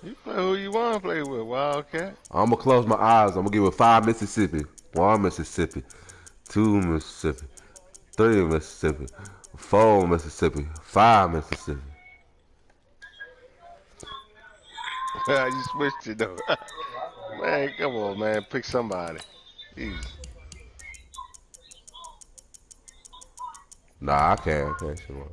You play who you want to play with, Wildcat. I'm gonna close my eyes. I'm gonna give it 5 Mississippi, 1 Mississippi, 2 Mississippi, 3 Mississippi, 4 Mississippi, 5 Mississippi. You switched it though. Man, come on, man. Pick somebody. Jeez. Nah, I can't. Sure.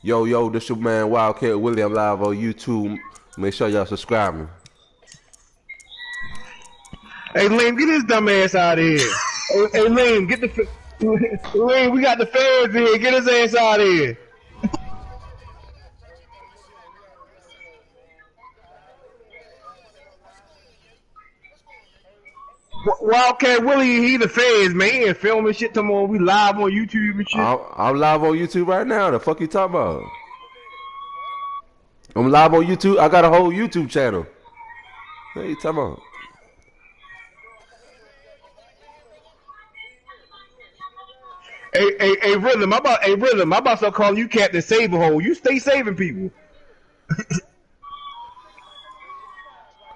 Yo, this your man WildCatWillie. I'm live on YouTube. Make sure y'all subscribe me. Hey, Liam, get his dumb ass out of here. Hey, Liam, get the Liam, we got the fans in here. Get his ass out of here. WildCatWillie, he the feds, man. He ain't filming shit tomorrow. We live on YouTube and shit. I'm live on YouTube right now. The fuck you talking about? I'm live on YouTube. I got a whole YouTube channel. What you talking about? Hey, Rhythm, I'm about to start calling you Captain Saberhole. You stay saving people.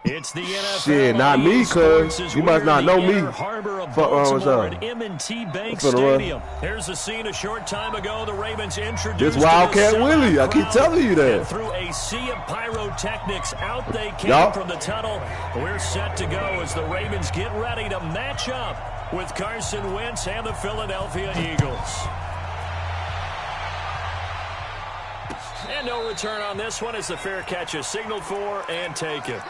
It's the NFL. Shit, not me, cuz. You must not know me. Fuck wrong with y'all. M&T Bank Stadium. Here's a scene a short time ago. The Ravens introduced this WildCatWillie. I keep telling you that. And through a sea of pyrotechnics, out they came from the tunnel. We're set to go as the Ravens get ready to match up with Carson Wentz and the Philadelphia Eagles. And no return on this one as the fair catch is signaled for and taken.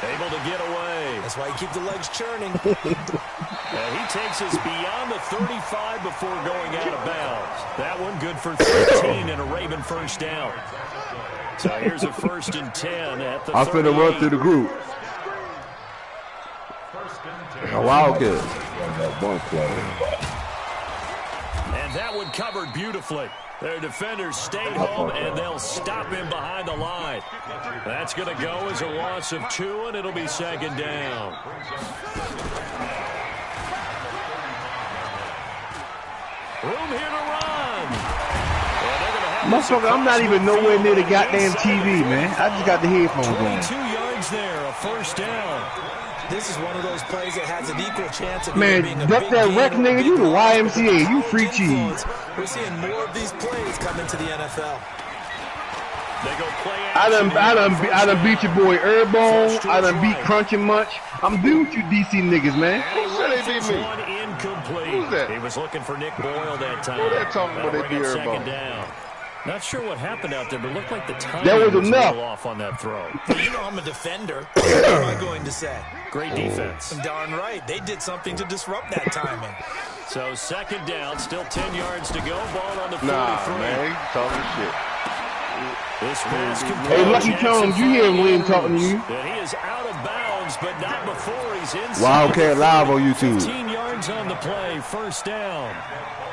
Able to get away. That's why you keep the legs churning. And he takes us beyond the 35 before going out of bounds. That one good for 13 and a Raven first down. So here's a 1st and 10 at the I'm finna run through the group. A Wildcat. And that one covered beautifully. Their defenders stayed home, and they'll stop him behind the line. That's going to go as a loss of 2, and it'll be 2nd down. Room here to run. Motherfucker, I'm not even nowhere near the goddamn TV, man. I just got the headphones on. 22 yards there, a 1st down. This is one of those plays that has an equal chance of being a big that wreck nigga, you the YMCA, you free cheese. We're seeing more of these plays come into the NFL. They go play I done beat your boy Erbone. I done beat Crunch and Munch. I'm due with you DC niggas, man. Who said they beat me? Incomplete. Who's that? He was looking for Nick Boyle that time. Who that talking about they beat Erbone? 2nd down. Not sure what happened out there, but it looked like the timing that was enough. Off on that throw. You know I'm a defender. What am I going to say? Great defense. Darn right. They did something to disrupt that timing. So 2nd down, still 10 yards to go. Ball on the 43. Nah, man, you talking shit. This pass hey, Lucky Charms, you hear William talking to you? And he is out of bounds, but not before he's inside. Wildcat live on YouTube. 15 yards on the play, 1st down.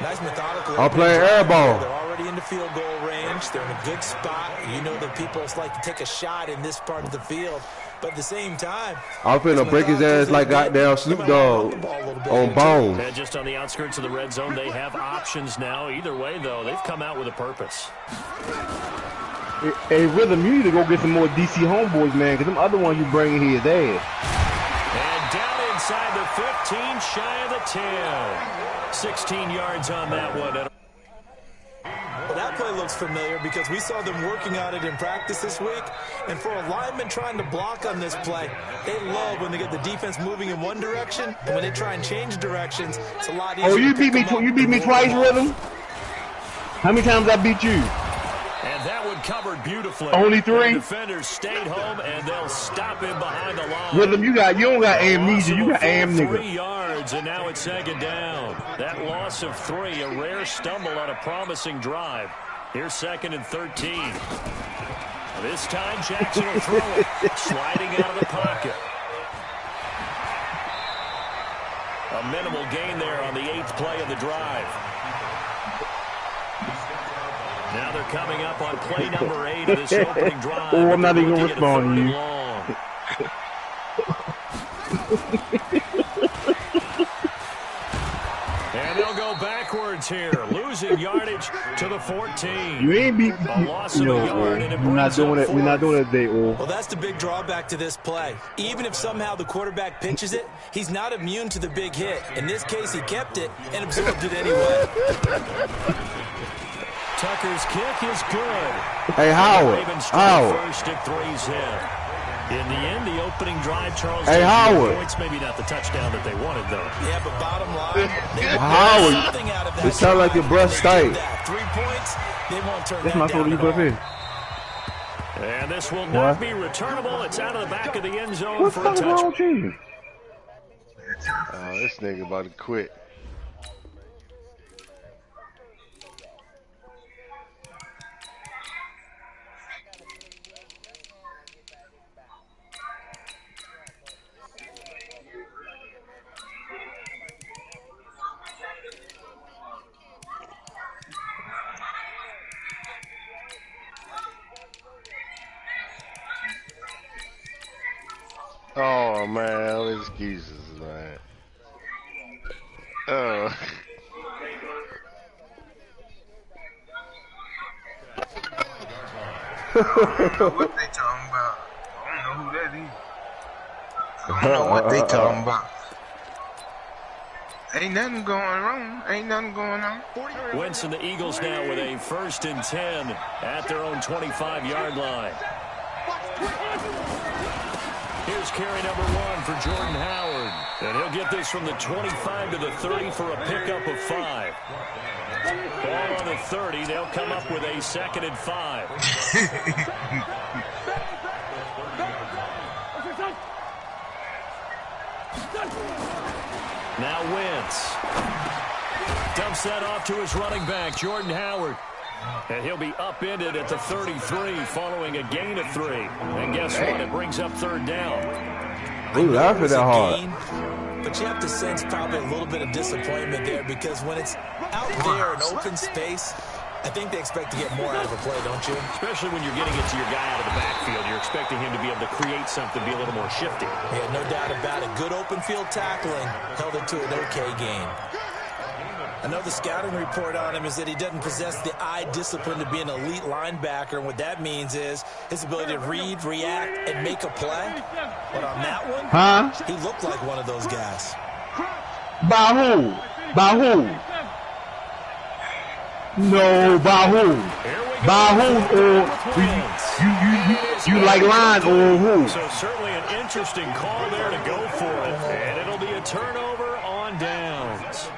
Nice methodical. I'm playing airball. They're already in the field goal range. They're in a good spot. You know that people like to take a shot in this part of the field. But at the same time, I'm finna break his ass like goddamn Snoop Dogg on Bones. And just on the outskirts of the red zone, they have options now. Either way, though, they've come out with a purpose. Hey, Rhythm, you need to go get some more DC homeboys, man, because them other ones you bringing here is ass. And down inside the 15, shy of the 10. 16 yards on that one. Well, that play looks familiar because we saw them working on it in practice this week. And for a lineman trying to block on this play, they love when they get the defense moving in one direction. And when they try and change directions, it's a lot easier. Oh, you beat me twice, Rhythm? How many times I beat you? And that one covered beautifully. Only 3? The defenders stayed home, and they'll stop him behind the line. Rhythm, you don't got amnesia. You got am nigga. 3 yards, and now it's 2nd down. That loss of 3, a rare stumble on a promising drive. Here's 2nd and 13. This time Jackson will throw it, sliding out of the pocket. A minimal gain there on the 8th play of the drive. Now they're coming up on play number 8 of this opening drive. Oh, I'm not even going to respond to you. And they'll go backwards here, losing yardage to the 14. You ain't beat. A loss of a yard, and it we're not doing it. We're not doing it today, Well, that's the big drawback to this play. Even if somehow the quarterback pinches it, he's not immune to the big hit. In this case, he kept it and absorbed it anyway. Tucker's kick is good. Hey, Howard. First at 3's in. In the end, the opening drive, Charles. Hey, Howard. Points, maybe not the touchdown that they wanted, though. Yeah, but bottom line, Howard, it sounds like your breath stank. 3 points, they won't turn That's that my down fault. You at put all. in. And this will not be returnable. It's out of the back of the end zone What's for a touchdown. wrong with you? Oh, this nigga about to quit. Oh man, all these excuses, man. Oh. What they talking about? I don't know who that is. I don't know what they talking about. Ain't nothing going wrong. Ain't nothing going on. Wentz and the Eagles now with a 1st and 10 at their own 25-yard line. Here's carry number 1 for Jordan Howard. And he'll get this from the 25 to the 30 for a pickup of 5. Ball on the 30. They'll come up with a 2nd and 5. Now Wentz dumps that off to his running back, Jordan Howard. And he'll be upended at the 33 following a gain of 3. And guess what? It brings up 3rd down. They laughing that hard. But you have to sense probably a little bit of disappointment there because when it's out there in open space, I think they expect to get more out of a play, don't you? Especially when you're getting it to your guy out of the backfield. You're expecting him to be able to create something, be a little more shifty. Yeah, no doubt about it. Good open field tackling held it to an okay game. I know the scouting report on him is that he doesn't possess the eye discipline to be an elite linebacker, and what that means is his ability to read, react, and make a play. But on that one, he looked like one of those guys. By who? By who? No, by who? By who? Or you like line or who? So certainly an interesting call there to go for it, and it'll be a turnover on downs.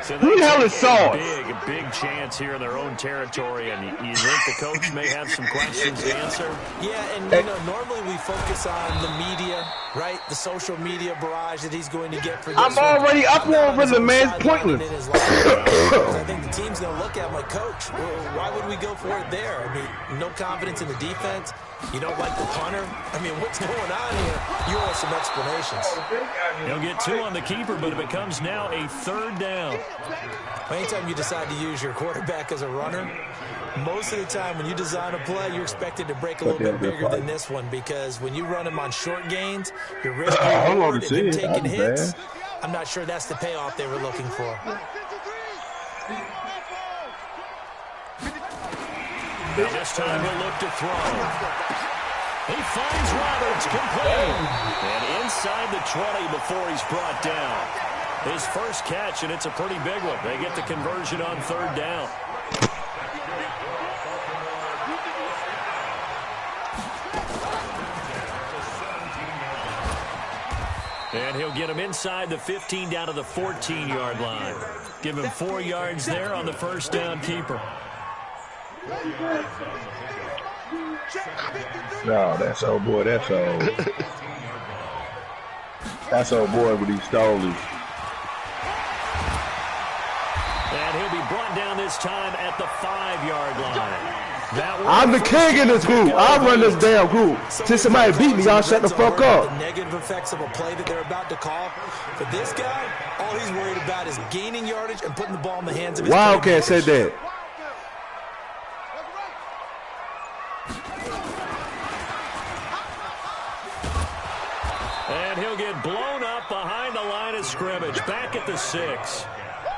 So who the hell is Sauce? Big chance here in their own territory, and you think the coach may have some questions to answer? Yeah, and you know, normally we focus on the media, right? The social media barrage that he's going to get for this. I'm already up over the man's pointless. I think the team's going to look at him like, Coach, why would we go for it there? I mean, no confidence in the defense. You don't like the punter? I mean, what's going on here? You owe us some explanations. He'll get 2 on the keeper, but it becomes now a 3rd down. Anytime you decide to use your quarterback as a runner, most of the time when you design a play, you're expected to break a little bit bigger than this one because when you run him on short gains, you're risking reward and him taking hits. I'm not sure that's the payoff they were looking for. Now this time he'll look to throw. He finds Roberts complete. And inside the 20 before he's brought down. His first catch, and it's a pretty big one. They get the conversion on 3rd down. And he'll get him inside the 15 down to the 14-yard line. Give him 4 yards there on the 1st down keeper. No, that's old boy. That's old. That's old boy with these stolies. And he'll be brought down this time at the 5-yard line. I'm the king in this group. I run this damn group. Till somebody beat me, y'all shut the fuck up. The negative effects of a play that they're about to call. For this guy, all he's worried about is gaining yardage and putting the ball in the hands of his Wildcat said that. And he'll get blown up behind the line of scrimmage. Back at the 6.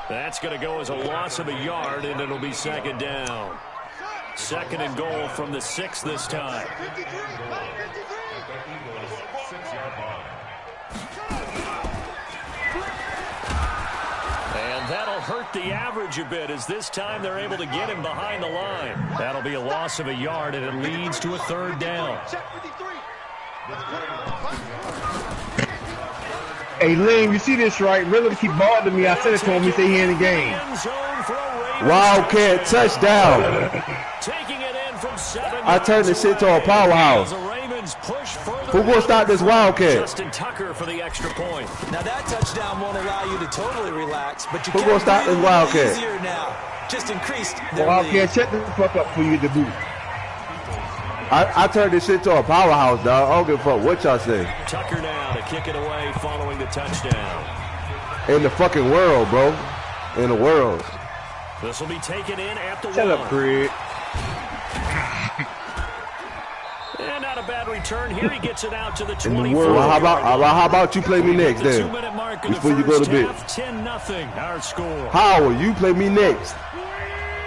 That's going to go as a loss of a yard, and it'll be 2nd down. 2nd and goal from the 6 this time. And that'll hurt the average a bit, as this time they're able to get him behind the line. That'll be a loss of a yard, and it leads to a 3rd down. Hey, Ling, you see this, right? Really keep bothering me. I said it to him. He said he in the game. Wildcat touchdown. I turned this shit to a powerhouse. Who gonna stop this Wildcat? Justin Tucker for the extra point. Now that touchdown won't allow you to totally relax, but you Who gonna stop this Wildcat? easier now. Just increased their Wildcat, lead. shut the fuck up before you get the boot. I turned this shit to a powerhouse, dog. I don't give a fuck what y'all say. Tucker now to kick it away following the touchdown. In the fucking world, bro. In the world. This will be taken in at the 1. Shut up, Craig. And not a bad return here. He gets it out to the In 24. the world. Well, how about you play me next, The then? 2-minute mark of Before the you go to first bed. half, 10-0 our score. Howard, you play me next.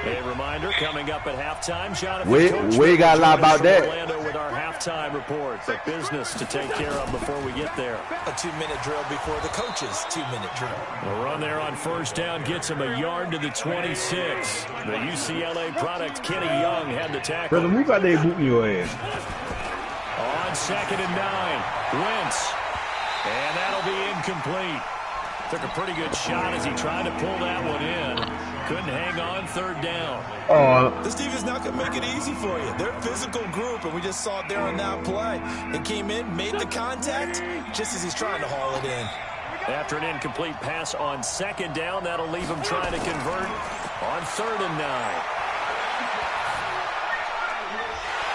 A reminder coming up at halftime. Jonathan We Coachman got a lot about from that. Orlando with our halftime report. But business to take care of before we get there. A 2-minute drill before the coach's 2-minute drill. A run there on 1st down gets him a yard to the 26. The UCLA product, Kenny Young, had the tackle. Brother, move out there booting your ass. On 2nd and 9, Wentz. And that'll be incomplete. Took a pretty good shot as he tried to pull that one in. Couldn't hang on 3rd down. This defense not going to make it easy for you. They're a physical group, and we just saw it there on that play. They came in, made the contact, just as he's trying to haul it in. After an incomplete pass on 2nd down, that'll leave him trying to convert on 3rd and 9.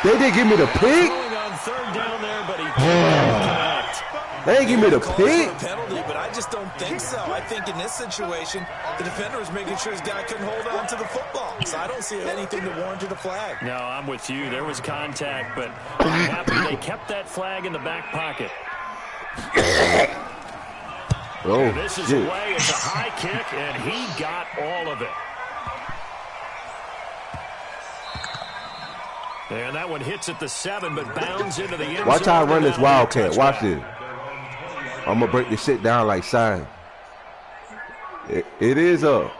They didn't give me the pick. Going on 3rd down there, but he couldn't connect. They ain't give me the Calls for pick. a penalty, but I just don't think so. I think in this situation, the defender was making sure his guy couldn't hold on to the football. So I don't see anything that warranted a flag. No, I'm with you. There was contact, but I'm happy they kept that flag in the back pocket. Oh, And this is shit. away. It's a high kick, and he got all of it. And that one hits at the 7, but bounds into the end zone. Watch how I run this That'll be a Wildcat. Watch touchback. this. I'm going to break this shit down like sign. It is up.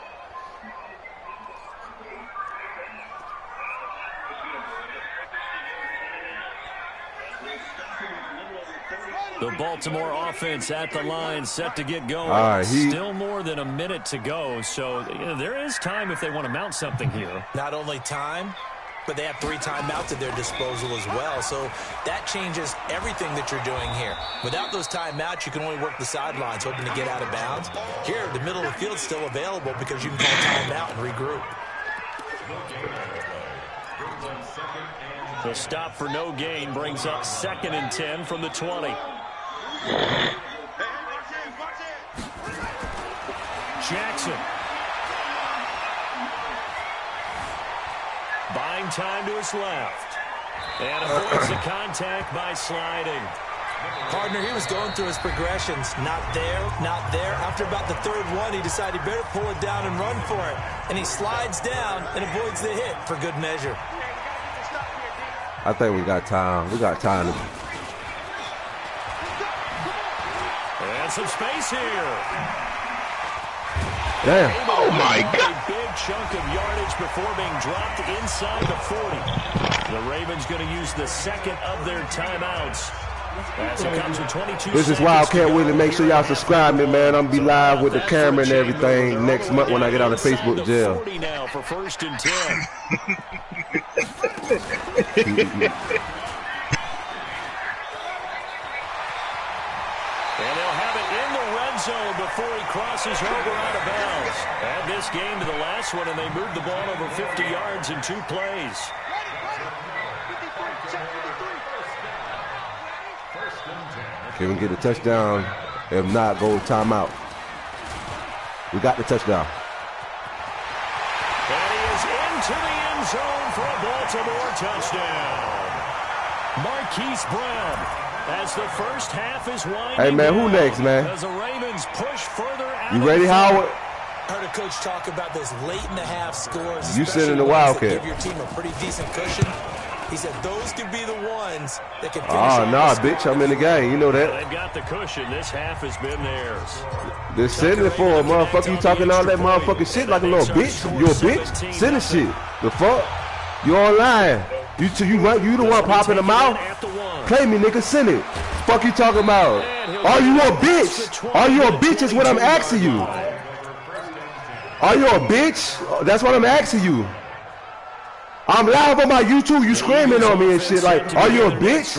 The Baltimore offense at the line, set to get going. All right, Still more than a minute to go, so there is time if they want to mount something here. Not only time, but they have 3 timeouts at their disposal as well. So that changes everything that you're doing here. Without those timeouts, you can only work the sidelines, hoping to get out of bounds. Here, the middle of the field is still available because you can call timeout and regroup. The stop for no gain brings up 2nd and 10 from the 20. Jackson. Buying time to his left. And avoids the contact by sliding. Partner, he was going through his progressions. Not there, not there. After about the 3rd one, he decided he better pull it down and run for it. And he slides down and avoids the hit for good measure. I think we got time. We got time to... And some space here. Damn. Oh, my God. A big chunk of yardage before being dropped inside the 40. The Ravens going to use the 2nd of their timeouts. As it comes with 22 This is seconds to go. WildCatWillie. Make sure y'all subscribe me, man. I'm going to be live with the camera and everything next month when I get out of Facebook jail. 40 now for 1st and 10. And they'll have it in the red zone before he crosses over out of bounds. Add this game to the last one, and they moved the ball over 50 yards in 2 plays. Can we get a touchdown? If not, go timeout. We got the touchdown. And he is into the end zone for a Baltimore touchdown. Marquise Brown, as the first half is winding Hey, man, who down, next, man? as the Ravens push further out. You ready, Howard? I heard a coach talk about those late in the half scores. You sit in the especially ones that Wildcat. give your team a pretty decent cushion. He said those could be the ones that can finish. Oh, nah, bitch, I'm in the game. You know that. They've got the cushion. This half has been theirs. They're sending it for a motherfucker. You talking all that motherfucking shit like a little bitch? You a bitch? Send the shit. The fuck? You online? You the one popping the mouth? Play me, nigga. Send it. Fuck you talking about? Are you a bitch? Are you a bitch? Is what I'm asking you. Are you a bitch? That's what I'm asking you. I'm live on my YouTube. You screaming on me and shit. Like, are you a bitch?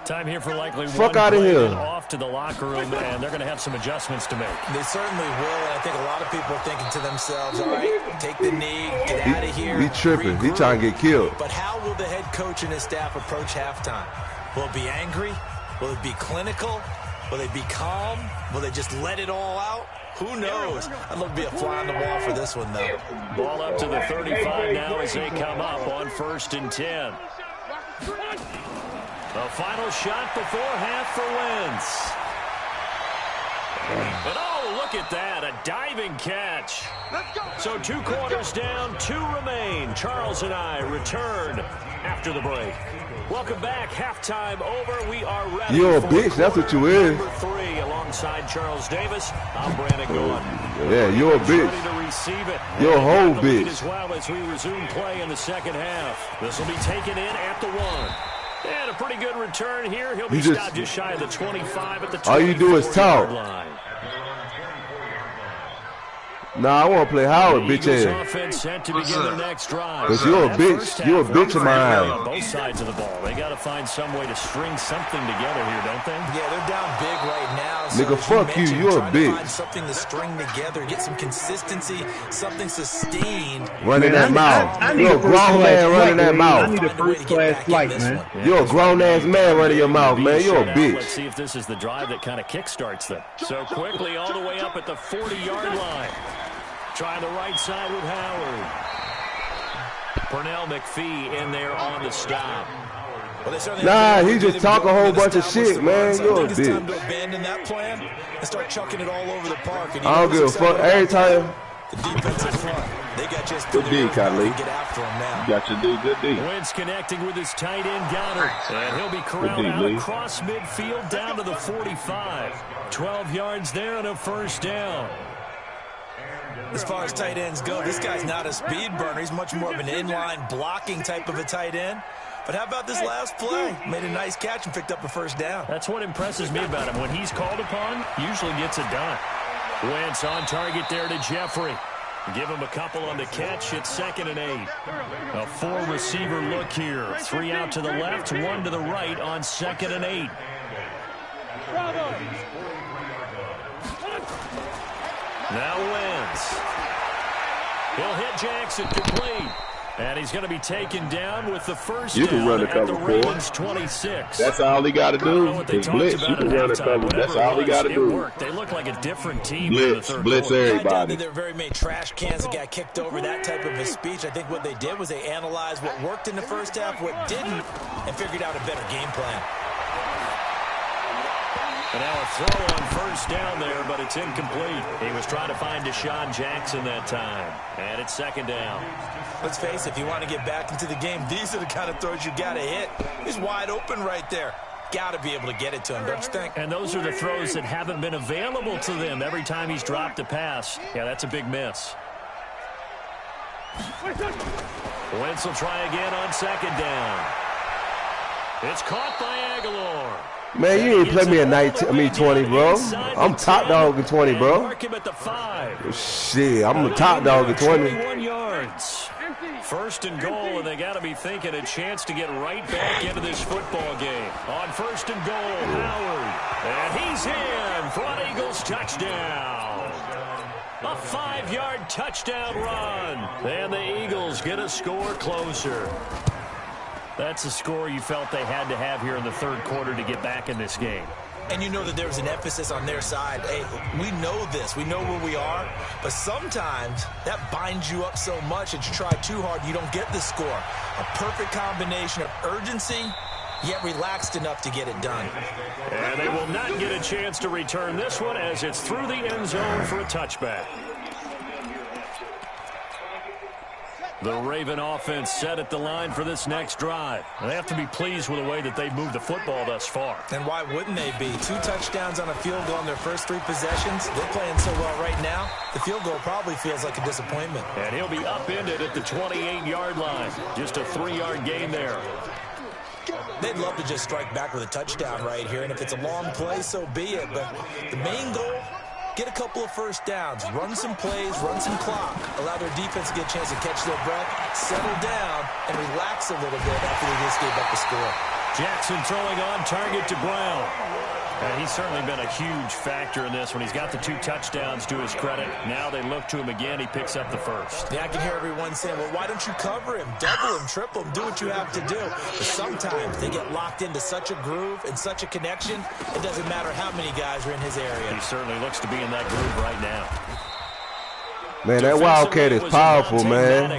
Time here for likely Fuck one out of play here. and off to the locker room, and they're going to have some adjustments to make. They certainly will, and I think a lot of people are thinking to themselves, all right, take the knee, get out of here. He tripping. He regroup. trying to get killed. But how will the head coach and his staff approach halftime? Will it be angry? Will it be clinical? Will they be calm? Will they just let it all out? Who knows? I'd love to be a fly on the wall for this one, though. Ball up to the 35 now as they come up on 1st and 10. The final shot before half for Wentz. And oh, look at that, a diving catch. So 2 quarters down, 2 remain. Charles and I return after the break. Welcome back, halftime over. We are ready. You're a for bitch, that's what you is. Number 3 alongside Charles Davis. I'm Brandon Gaudin. Yeah, you're a bitch. Ready to receive it. You're a whole The lead bitch. as well as we resume play in the second half. This will be taken in at the 1. And a pretty good return here. He'll be stopped just shy of the 25 at the 24 all you do is talk. line. Nah, I want to play Howard, bitch Eagles ass. offense set to begin their next drive. Cause you're a That bitch. first You're a half, bitch in my on eyes. both sides of the ball. They got to find some way to string something together here, don't they? Yeah, they're down big right now. So Nigga, as fuck you. mentioned, You're a trying to bitch. find something to string together, get some consistency, something sustained. Running that mouth. I need You're a a grown man running that I mouth. need a first-class flight, man. You're a grown-ass man running your mouth, man. You're a Let's bitch. see if this is the drive that kind of kickstarts them. So quickly all the way up at the 40-yard line. Trying the right side with Howard. Pernell McPhee in there on the stop. Well, Nah, he just talk a whole bunch of shit, man. You're a It's time to bitch. abandon that plan and start chucking it all over the park. And I don't give a fuck. Every time. the defensive front, they got just Good D, Kylie. get after him now. Got your D, good D. Wentz connecting with his tight end Goddard. And he'll be corralled out Lee. across midfield down to the 45. 12 yards there and a first down. As far as tight ends go, this guy's not a speed burner. He's much more of an inline blocking type of a tight end. But how about this last play? Made a nice catch and picked up a first down. That's what impresses me about him. When he's called upon, usually gets it done. Wentz on target there to Jeffrey. Give him a couple on the catch. It's 2nd and 8. A 4-receiver look here. 3 out to the left, 1 to the right on 2nd and 8. Now Wentz. He'll hit Jackson complete. And he's going to be taken down with the first You can down run a at cover the four. Ravens 26. That's all he got to I don't know do what they is talked blitz. about You at can run a halftime. cover. Whatever That's it all he was, got to it do. worked. They look like a different team in the Blitz, third blitz quarter. I doubt everybody. that they're very many trash cans that got kicked over, that type of a speech. I think what they did was they analyzed what worked in the first half, what didn't, and figured out a better game plan. And now a throw on first down there, but it's incomplete. He was trying to find Deshaun Jackson that time. And it's 2nd down. Let's face it, if you want to get back into the game, these are the kind of throws you got to hit. He's wide open right there. Got to be able to get it to him, don't you think? And those are the throws that haven't been available to them every time he's dropped a pass. Yeah, that's a big miss. Wentz will try again on 2nd down. It's caught by Aguilar. Man, you ain't play me at 20, bro. I'm top dog at 20, bro. Mark him at the 5. Shit, I'm the top dog at 20. 21 yards. 1st and goal, and they got to be thinking a chance to get right back into this football game. On 1st and goal, Howard. And he's in for an Eagles touchdown. A 5-yard touchdown run. And the Eagles get a score closer. That's a score you felt they had to have here in the third quarter to get back in this game. And you know that there was an emphasis on their side. Hey, we know this. We know where we are. But sometimes that binds you up so much that you try too hard, you don't get the score. A perfect combination of urgency, yet relaxed enough to get it done. And they will not get a chance to return this one as it's through the end zone for a touchback. The Raven offense set at the line for this next drive. They have to be pleased with the way that they've moved the football thus far. And why wouldn't they be? 2 touchdowns on a field goal in their first 3 possessions. They're playing so well right now, the field goal probably feels like a disappointment. And he'll be upended at the 28-yard line. Just a 3-yard gain there. They'd love to just strike back with a touchdown right here, and if it's a long play, so be it. But the main goal, get a couple of first downs, run some plays, run some clock, allow their defense to get a chance to catch their breath, settle down, and relax a little bit after they just gave up the score. Jackson throwing on target to Brown. And he's certainly been a huge factor in this when he's got the 2 touchdowns to his credit. Now they look to him again. He picks up the first. Yeah, I can hear everyone saying, well, why don't you cover him, double him, triple him, do what you have to do. But sometimes they get locked into such a groove and such a connection, it doesn't matter how many guys are in his area. He certainly looks to be in that groove right now. Man, that Wildcat is powerful, man.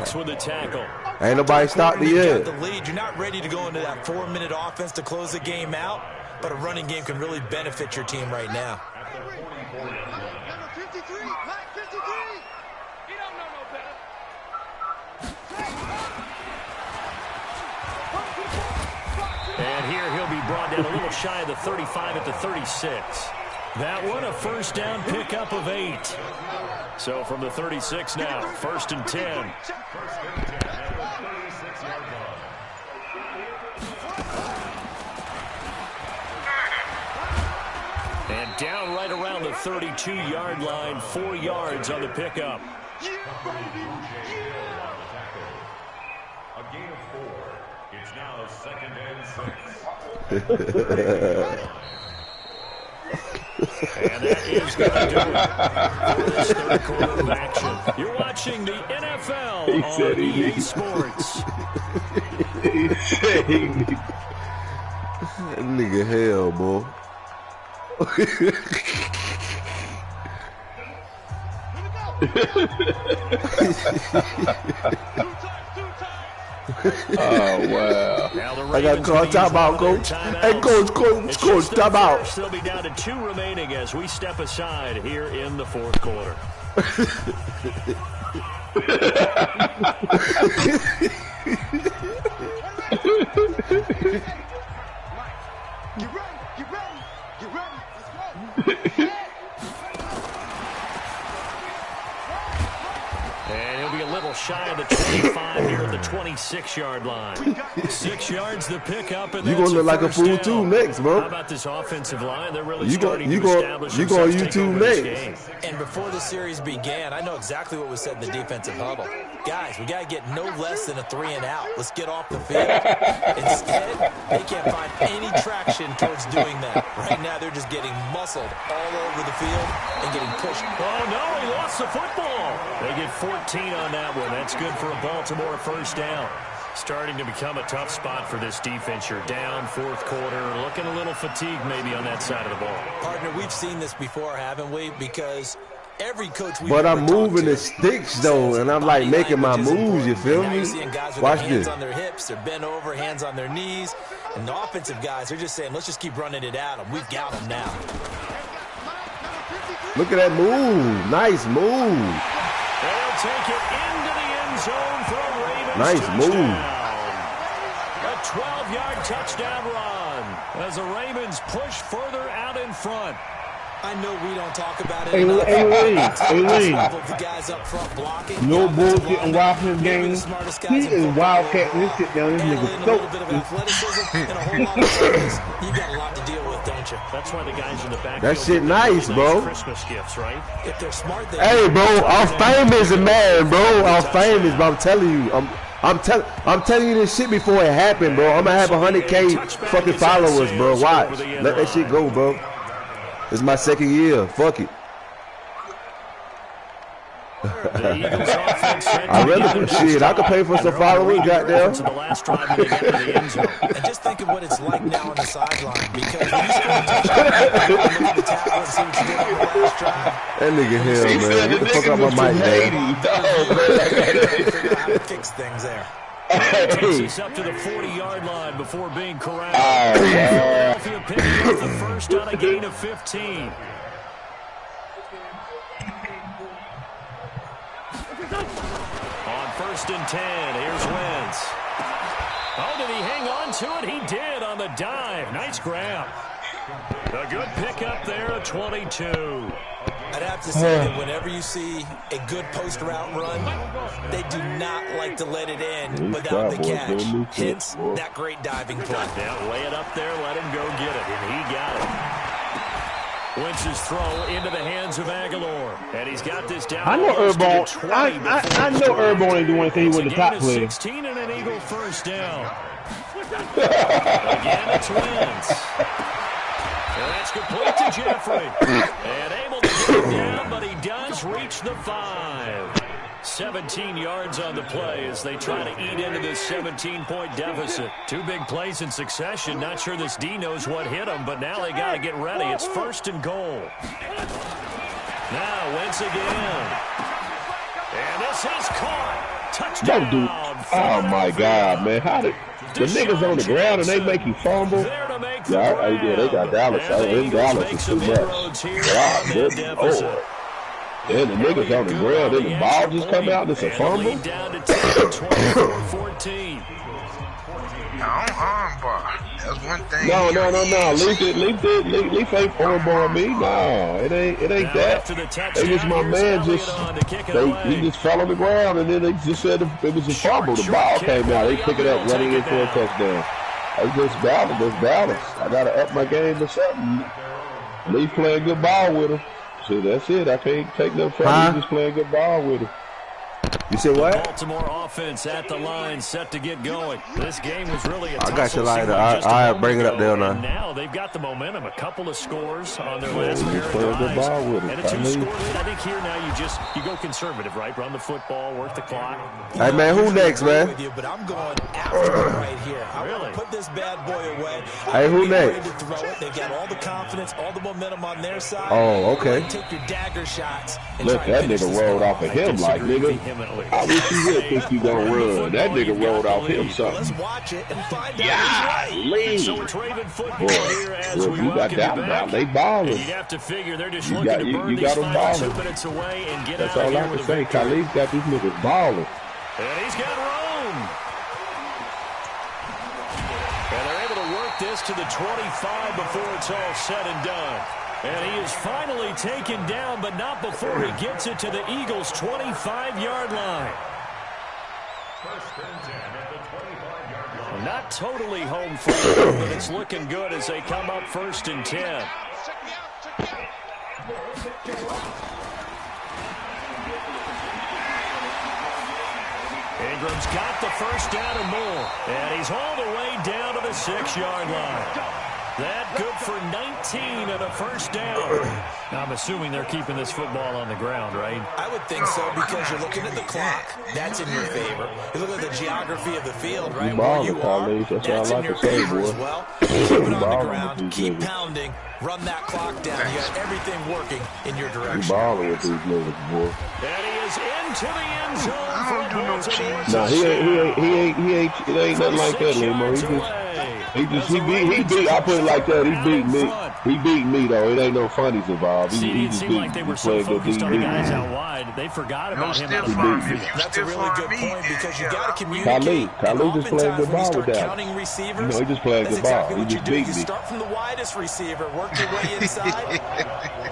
Ain't nobody stopped it yet. The lead. You're not ready to go into that 4-minute offense to close the game out, but a running game can really benefit your team right now. And here he'll be brought down a little shy of the 35 at the 36. That one a first down pickup of 8. So from the 36 now, 1st and 10. And down right around the 32-yard line, 4 yards on the pickup. A gain of 4. It's now 2nd and 6. And that is going to do it for this third quarter of action. You're watching the NFL on EA Sports. He said he need. That nigga hell, boy. Oh, wow. I got called time out, coach. Hey, coach, time out. They'll be down to 2 remaining as we step aside here in the 4th quarter. You ready? Let's go. And he'll be a little shy of the 25 here at the 26-yard line. 6 yards the pickup, and you gonna look like a fool too next, bro. How about this offensive line? They're really you starting to establish you themselves YouTube take over this game. next. And before the series began, I know exactly what was said in the defensive huddle. Guys, we got to get no less than a 3 and out. Let's get off the field. Instead, they can't find any traction towards doing that. Right now, they're just getting muscled all over the field and getting pushed. Oh, no, he lost the football. They get 14 on that one. That's good for a Baltimore first down. Starting to become a tough spot for this defense. You're down 4th quarter, looking a little fatigued maybe on that side of the ball. Partner, we've seen this before, haven't we? Because every coach we've But ever I'm talked moving to the sticks, though, and I'm, like, making my moves, you feel Now me? you're seeing guys with Watch their hands this. on their hips, they're bent over, hands on their knees. And the offensive guys, they're just saying, let's just keep running it at them. We've got them now. Look at that move. Nice move. They'll take it into the end zone for a Ravens Nice touchdown. move. A 12-yard touchdown run as the Ravens push further out in front. I know we don't talk about it Hey, enough. Lee. The guys up front blocking. No the offensive bullshit and linemen, watching this maybe game. the smartest He guys in is football wildcat. This overall. shit down. This Add a nigga little bit of soaked. athleticism and a whole lot of service. You got a lot to deal with, don't you? That's why the guys in the back. That shit nice, bro. Christmas gifts, right? If they're smart, they Hey, bro, I'm famous, man, bro. I'm famous, but I'm telling you, I'm telling you this shit before it happened, bro. I'm gonna have 100K fucking followers, bro. Watch, let that shit go, bro. It's my 2nd year. Fuck it. The Eagles offense set I to really begin. shit. I could pay for some followers, goddamn. To the last drive when they got to the end zone. And just think of what it's like now on the sideline, because when you score a touchdown, you look at the tackle and see what you did on the last drive. That nigga hell, man. Get the fuck out my mic, man. Figure out how to fix things there. Takes us up to the 40-yard line before being corralled. Philadelphia picking up the first on a gain of 15. On 1st and 10, here's Wentz. Oh, did he hang on to it? He did on the dive. Nice grab. A good pickup there at 22. I'd have to say that whenever you see a good post route run, they do not like to let it in without the catch. Hence, that great diving play. Yeah, lay it up there, let him go get it, and he got it. Wentz's throw into the hands of Aguilar, and he's got this down. I know Herbo. I know Herbo ain't doing anything with the top player. 16 and an Eagle first down. Again, it's Wentz. And that's complete to Jeffrey. And able to get it down, but he does reach the 5. 17 yards on the play as they try to eat into this 17-point deficit. 2 big plays in succession. Not sure this D knows what hit him, but now they got to get ready. It's 1st and goal. Now Wentz again. And this is caught. Touchdown. Don't do. Oh my God, man! How did the niggas on the ground and they make you fumble? Yeah, they got Dallas. In Dallas is too much. God, good Lord. And the niggas on the ground, and the ball just come out, and it's a fumble? That's one thing. No. Leaf ain't armbar me. No, it ain't that. It was my man he just fell on the ground, and then they just said it was a fumble. The ball came out. They pick it up, running in for a touchdown. That's just balance. I gotta up my game or something. Leaf playing good ball with him. See, that's it. I can't take no from him. He's just playing good ball with him. You said what? Baltimore offense at the line, set to get going. This game was really a I got you later. I'll bring it up there now. Now they've got the momentum. A couple of scores on their last pair of good ball with him. And a 2-score lead. I think here now you go conservative, right? Run the football, work the clock. Hey, man, who next, man? With you, but I'm going after him right here. I want to put this bad boy away. Hey, who next? To throw it. They've got all the confidence, all the momentum on their side. Oh, okay. Take your dagger shots. Look, that nigga rolled off of him like, nigga. I wish you would think you gonna run. That nigga rolled off him something. Let's watch it and find out. Yeah, lean. So it's Raven football here as we you got that now. They balling. You'd have to figure they're just looking to burn these final 2 minutes away and get That's out of all here I with can say. Khalid's got these niggas balling. And he's got room. And they're able to work this to the 25 before it's all said and done. And he is finally taken down, but not before he gets it to the Eagles' 25-yard line. Not totally home free, but it's looking good as they come up 1st and 10. Ingram's got the first down and more, and he's all the way down to the 6-yard line. That good for 19 and a first down. I'm assuming they're keeping this football on the ground, right? I would think so, because you're looking at the clock. That's in your favor. You look at the geography of the field, right? Where you are, that's in your favor as well. Keep it on the ground, keep pounding, run that clock down. You got everything working in your direction. Balling with these niggas, boy. And he is into the end zone. Nah, he ain't. It ain't nothing like that, Limo. He beat. I put it like that. He beat me. He beat me though. It ain't no funnies involved. He just beat. Like they were so focused on the guys out wide, they forgot about him. That's a really good point, because you got to communicate. Khalid just playing good ball with that. Counting receivers. You know, he just playing good ball. He just beat me. You start from the widest receiver, work your way inside.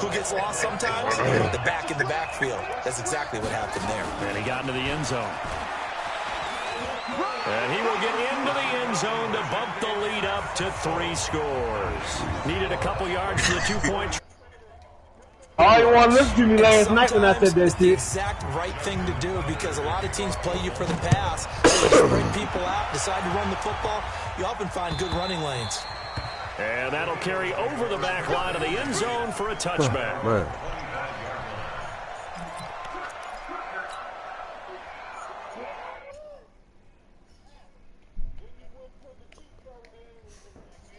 Who gets lost sometimes? The back in the backfield. That's exactly what happened there. And he got into the end zone. And he will get into the end zone to bump the lead up to 3 scores. Needed a couple yards for the 2-point. All you want to listen to me last night when I said that shit. The exact right thing to do, because a lot of teams play you for the pass. So you spread people out, decide to run the football. You often find good running lanes. And that'll carry over the back line of the end zone for a touchback.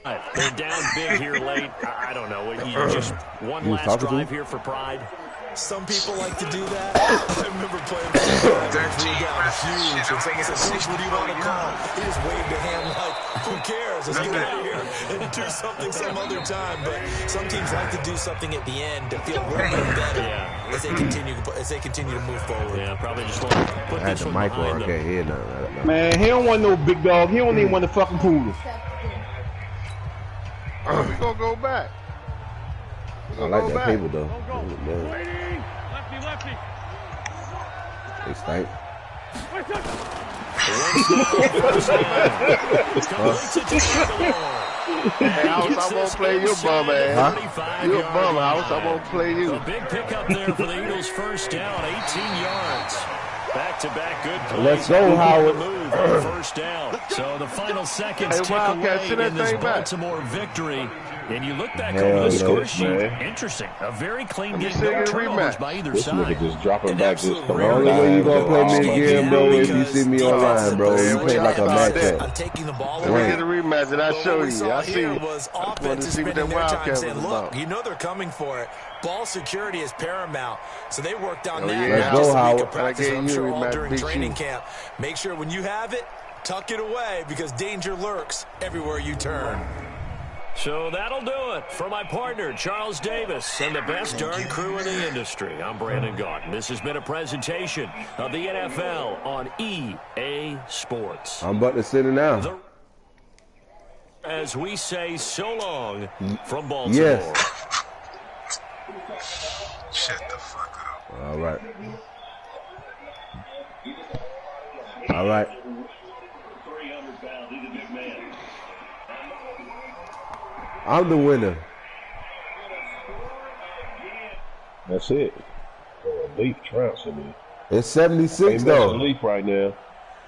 They're down big here late. I don't know. You just one last drive here for pride. Some people like to do that. I remember playing football. We were down huge, and someone said, "Coach, what do you want to call?" He just waved a hand like, "Who cares? Let's get out of here and do something some other time." But some teams like to do something at the end to feel a little bit better as they continue to move forward. Yeah, probably just want to put this one behind them. I can't hear nothing. Man, he don't want no big dog. He don't even want the fucking poodle. We gonna go back. I like that paper though. Lefty. They stank. Hey, House, I won't play your bum ass. You're a bum, House. I won't play you. A big pickup there for the Eagles. First down, 18 yards. Back-to-back good plays. Let's go, Howard. Move on first down. So the final seconds tick Wildcat, away in this Baltimore victory. And you look back over the score sheet. Interesting. A very clean game. No turnovers by either this side. Nigga just dropping back this The only way you gonna play me again, bro, if you see me online, bro. You play like a matchup. I'm taking the ball Let me get a rematch and I'll show what we you. saw I see here you. was I wanted to offense see what spending that their time Wildcat saying, was look, about. you know they're coming for it. Ball security is paramount. So they worked on that. yeah. Not Let's just go, a week Howard. of practice, I gave I'm you sure a all rematch, during beat training you. camp. Make sure when you have it, tuck it away because danger lurks everywhere you turn. So that'll do it for my partner, Charles Davis, and the best darn crew in the industry. I'm Brandon Gaunt. This has been a presentation of the NFL on EA Sports. I'm about to sit it now. As we say so long from Baltimore. Yes. Shut the fuck up. All right. All right. I'm the winner. That's it. Leaf trouncing me. It's 76 Ain't though. Leaf right now.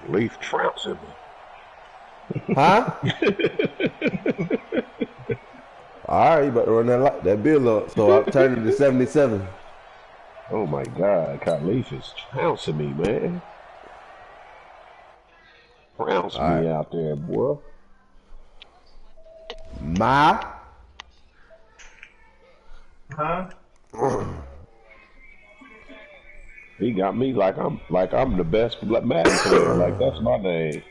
Leaf trouncing me. Huh? All right, you about to run that bill up. So I'm turning to 77. Oh my God, Leaf is trouncing me, man. Trounce me out there, boy. Huh? He got me like I'm the best Madden player. Like that's my name.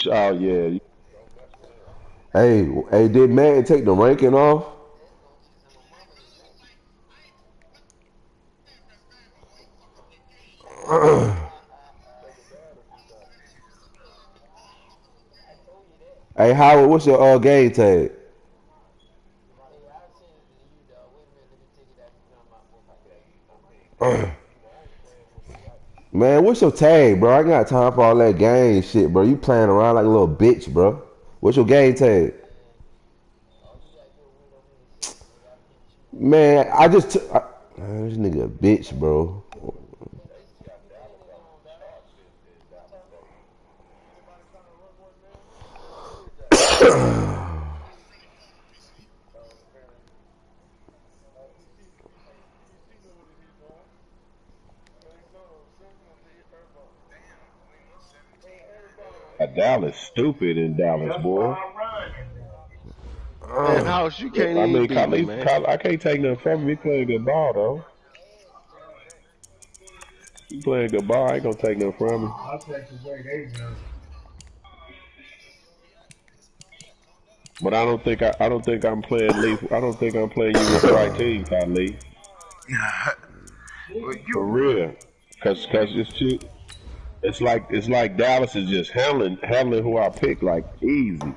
Oh yeah. Hey, did Madden take the ranking off? Hey, Howard, what's your game tag? Man, what's your tag, bro? I ain't got time for all that game shit, bro. You playing around like a little bitch, bro. What's your game tag? Man, this nigga a bitch, bro. Dallas stupid in Dallas, boy. Man, House, you can't even beat me, man. I can't take nothing from him. He playing good ball, though. He playing good ball. I ain't gonna take nothing from him. I'll take the way they go. But I don't think I'm playing Leaf. I don't think I'm playing you with the right team, Lee. For real, cause it's too. It's like Dallas is just handling who I pick like easy.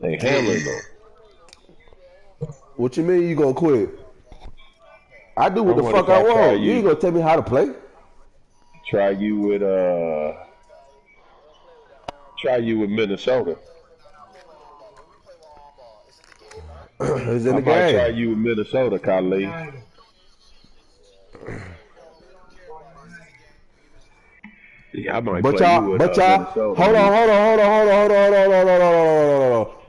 They handling them. What you mean you gonna quit? I do what the fuck I want. You ain't gonna tell me how to play. Try you with Minnesota. It's in the I might game. try you with Minnesota, Khalid. Yeah, I might play you with Minnesota. Hold on.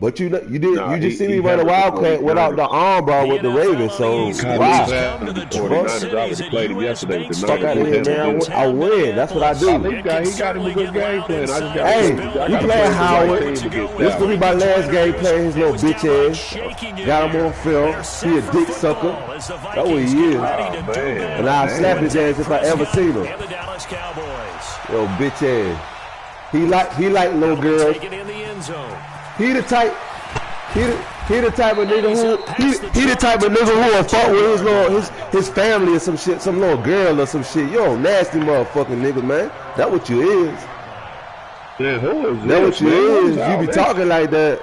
But you just see me he run a had it with the Wildcat without the 49ers. arm bar with the Ravens. So Kylie wow. Sapp and the 49ers obviously played him yesterday. The Fuck out of Niners here, man. handled it. I win. That's what I do. He got him a good game plan. I just got Hey, I you gotta playing play Howard. the right team against This that. gonna be my last game playing his little bitch ass. Got him on film. He a dick sucker. That's what he is. Oh, man. And I'll slap his ass if I ever seen him. And the Dallas Cowboys. Yo, bitch ass. He like little girls. Take it in the end zone. He the type. He the type of nigga who he the type of nigga who will fuck with his family or some shit, some little girl or some shit. Yo, nasty motherfucking nigga, man. That what you is. Yeah, who is That this, what you man? is. What's You be all talking like that.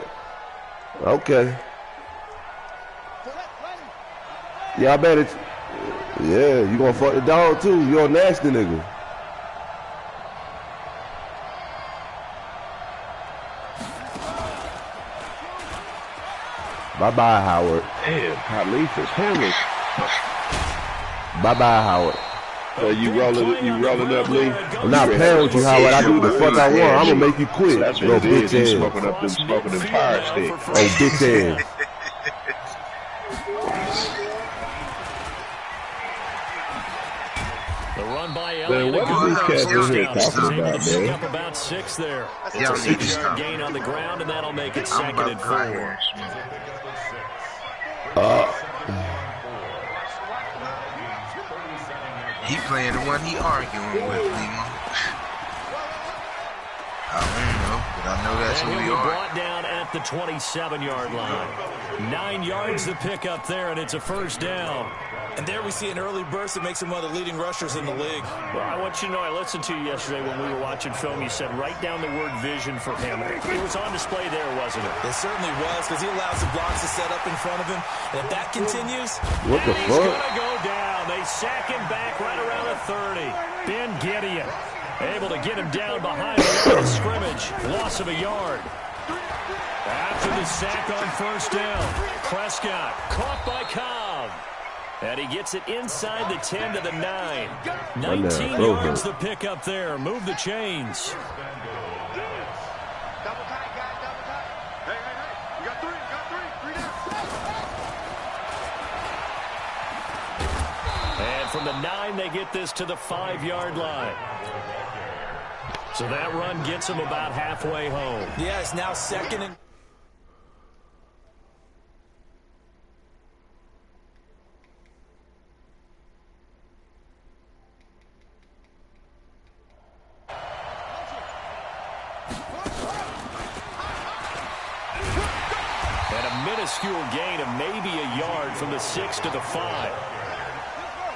Okay. Yeah, I bet it. Yeah, you gonna fuck the dog too. You're a nasty nigga. Bye-bye, Howard. Damn, Khalif is hammered. Bye-bye, Howard. You rolling up, Lee? I'm not playing with you, Howard. I do the fuck I want. I'm gonna make you quit. That's Little what it is. bitch He's ass. smoking them fire sticks. Oh, bitch ass. The run by Man, Elliott. what are these cats in here talking about, Pick man? up about 6 there. It's Y'all a need to 6-yard stop. gain on the ground, and that'll make it I'm second about and to cry 4. here. He playing the one he arguing with, Lima. I don't know, but I know that's And who he'll we be are. brought down at the 27-yard line. 9 yards to pick up there, and it's a first down. And there we see an early burst that makes him one of the leading rushers in the league. Well, I want you to know, I listened to you yesterday when we were watching film. You said write down the word vision for him. It was on display there, wasn't it? It certainly was, because he allows the blocks to set up in front of him. And if that continues, What the He's fuck? going to go down. They sack him back right around the 30. Ben Gideon able to get him down behind the line of scrimmage. Loss of a yard. After the sack on first down, Prescott caught by Cobb. And he gets it inside the 10 to the 9. 19 yards the pick up there. Move the chains. Double tight, guys, double tight. Hey. You got three down. And from the 9, they get this to the 5-yard line. So that run gets them about halfway home. yeah, it's now second and... And a minuscule gain of maybe a yard from the 6 to the 5.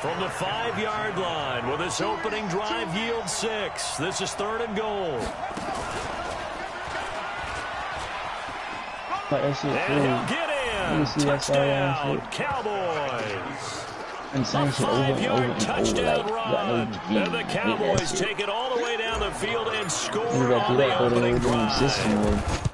From the 5-yard line, will this opening drive yield 6? This is 3rd and goal. Like that shit, And he'll get in. see that Touchdown, shit. Cowboys. And same shit over and over 5-yard and over. touchdown Like, run. And the Cowboys take take it all the way down the field and score you got to on do the that for the opening whole drive. system. Like,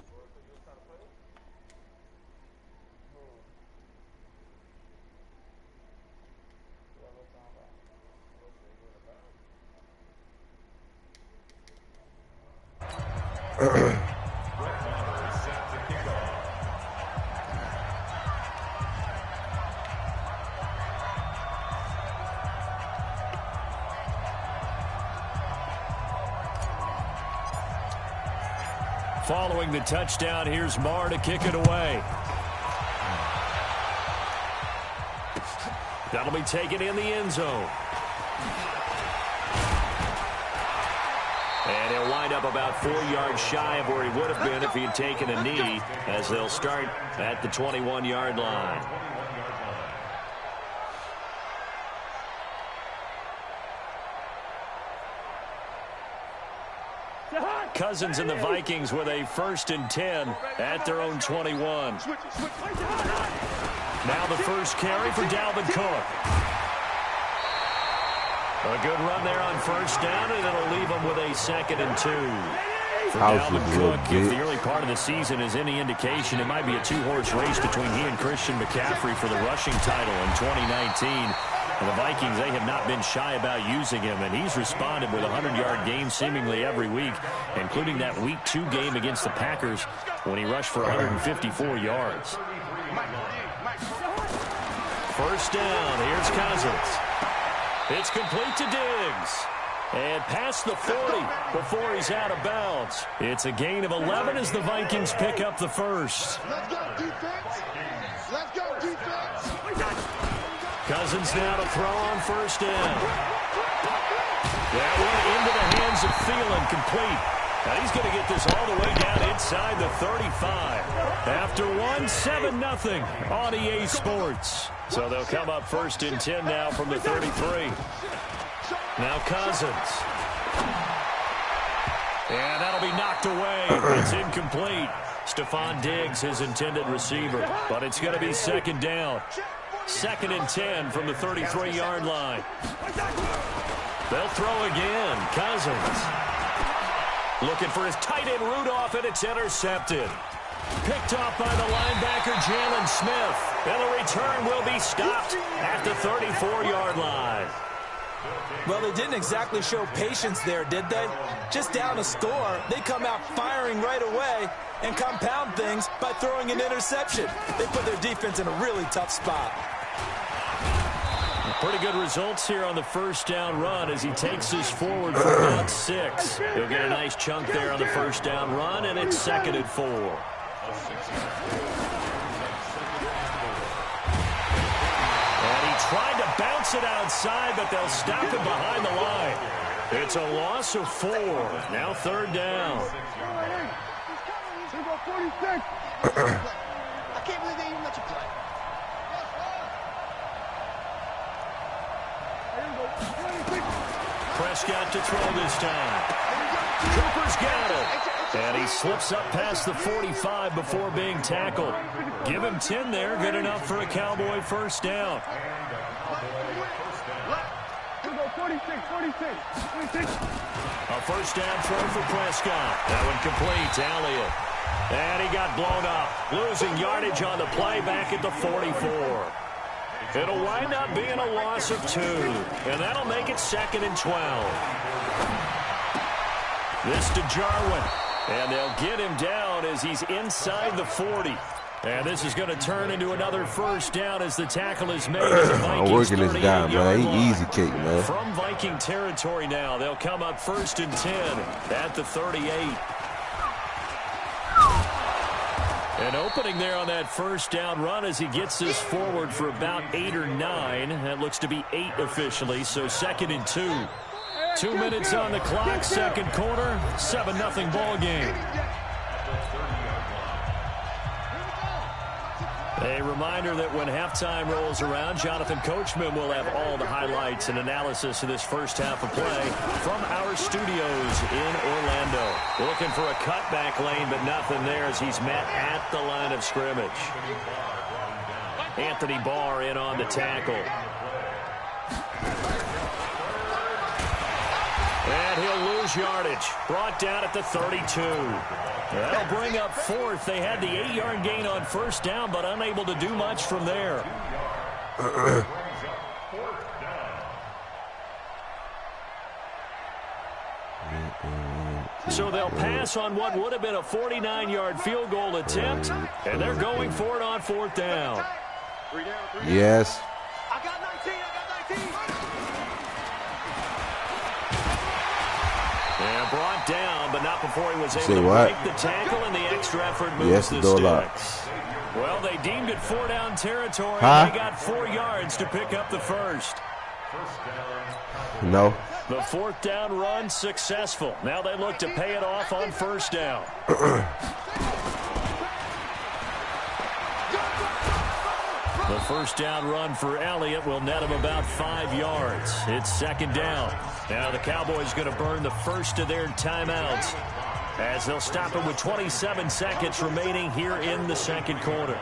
Following the touchdown, here's Marr to kick it away. That'll be taken in the end zone. And he'll wind up about 4 yards shy of where he would have been if he had taken a knee, as they'll start at the 21-yard line. Cousins and the Vikings with a 1st and 10 at their own 21. Now the first carry for Dalvin Cook. A good run there on first down, and it'll leave him with a 2nd and 2. For Dalvin Cook, if the early part of the season is any indication, it might be a 2-horse race between he and Christian McCaffrey for the rushing title in 2019. And the Vikings, they have not been shy about using him, and he's responded with 100-yard games seemingly every week, including that Week 2 game against the Packers when he rushed for 154 yards. First down, here's Cousins. It's complete to Diggs. And past the 40 before he's out of bounds. It's a gain of 11 as the Vikings pick up the first. Let's go, defense. Let's go, defense. Cousins now to throw on first down. That one into the hands of Thielen, complete. Now he's going to get this all the way down inside the 35. After one, 7-0 on EA Sports. So they'll come up first and 10 now from the 33. Now Cousins. And that'll be knocked away. It's incomplete. Stephon Diggs, his intended receiver. But it's going to be second down. Second and 10 from the 33-yard line. They'll throw again. Cousins. Looking for his tight end Rudolph, and it's intercepted. Picked off by the linebacker Jalen Smith. And the return will be stopped at the 34-yard line. Well, they didn't exactly show patience there, did they? Just down a score, they come out firing right away and compound things by throwing an interception. They put their defense in a really tough spot. Pretty good results here on the first down run as he takes us forward for about 6. He'll get a nice chunk there on the first down run, and it's second and 4. And he tried to bounce it outside, but they'll stop him behind the line. It's a loss of 4. Now third down. I can't believe they even let you play. Prescott to throw this time. Cooper's got it. And he slips up past the 45 before being tackled. Give him 10 there. Good enough for a Cowboy first down. A first down throw for Prescott. That one complete to Elliott. And he got blown up. Losing yardage on the play back at the 44. It'll wind up being a loss of 2. And that'll make it second and 12. This to Jarwin. And they'll get him down as he's inside the 40. And this is going to turn into another first down as the tackle is made. I'm working this guy, man. He easy kick, man. From Viking territory now, they'll come up first and 10 at the 38. And opening there on that first down run as he gets this forward for about 8 or 9. That looks to be 8 officially, so second and 2. 2 minutes on the clock, second quarter, 7-0 ball game. A reminder that when halftime rolls around, Jonathan Coachman will have all the highlights and analysis of this first half of play from our studios in Orlando. Looking for a cutback lane, but nothing there as he's met at the line of scrimmage. Anthony Barr in on the tackle. And he'll lose yardage. Brought down at the 32. That'll bring up fourth. They had the 8-yard gain on first down, but unable to do much from there. So they'll pass on what would have been a 49-yard field goal attempt, and they're going for it on fourth down. Yes. I got 19. And brought down, but not before he was able to break the tackle, and the extra effort moves the sticks. Well, they deemed it 4-down territory. They got 4 yards to pick up the first. No. The fourth down run successful. Now they look to pay it off on first down. The first down run for Elliott will net him about 5 yards. It's second down. Now the Cowboys going to burn the first of their timeouts as they'll stop him with 27 seconds remaining here in the second quarter.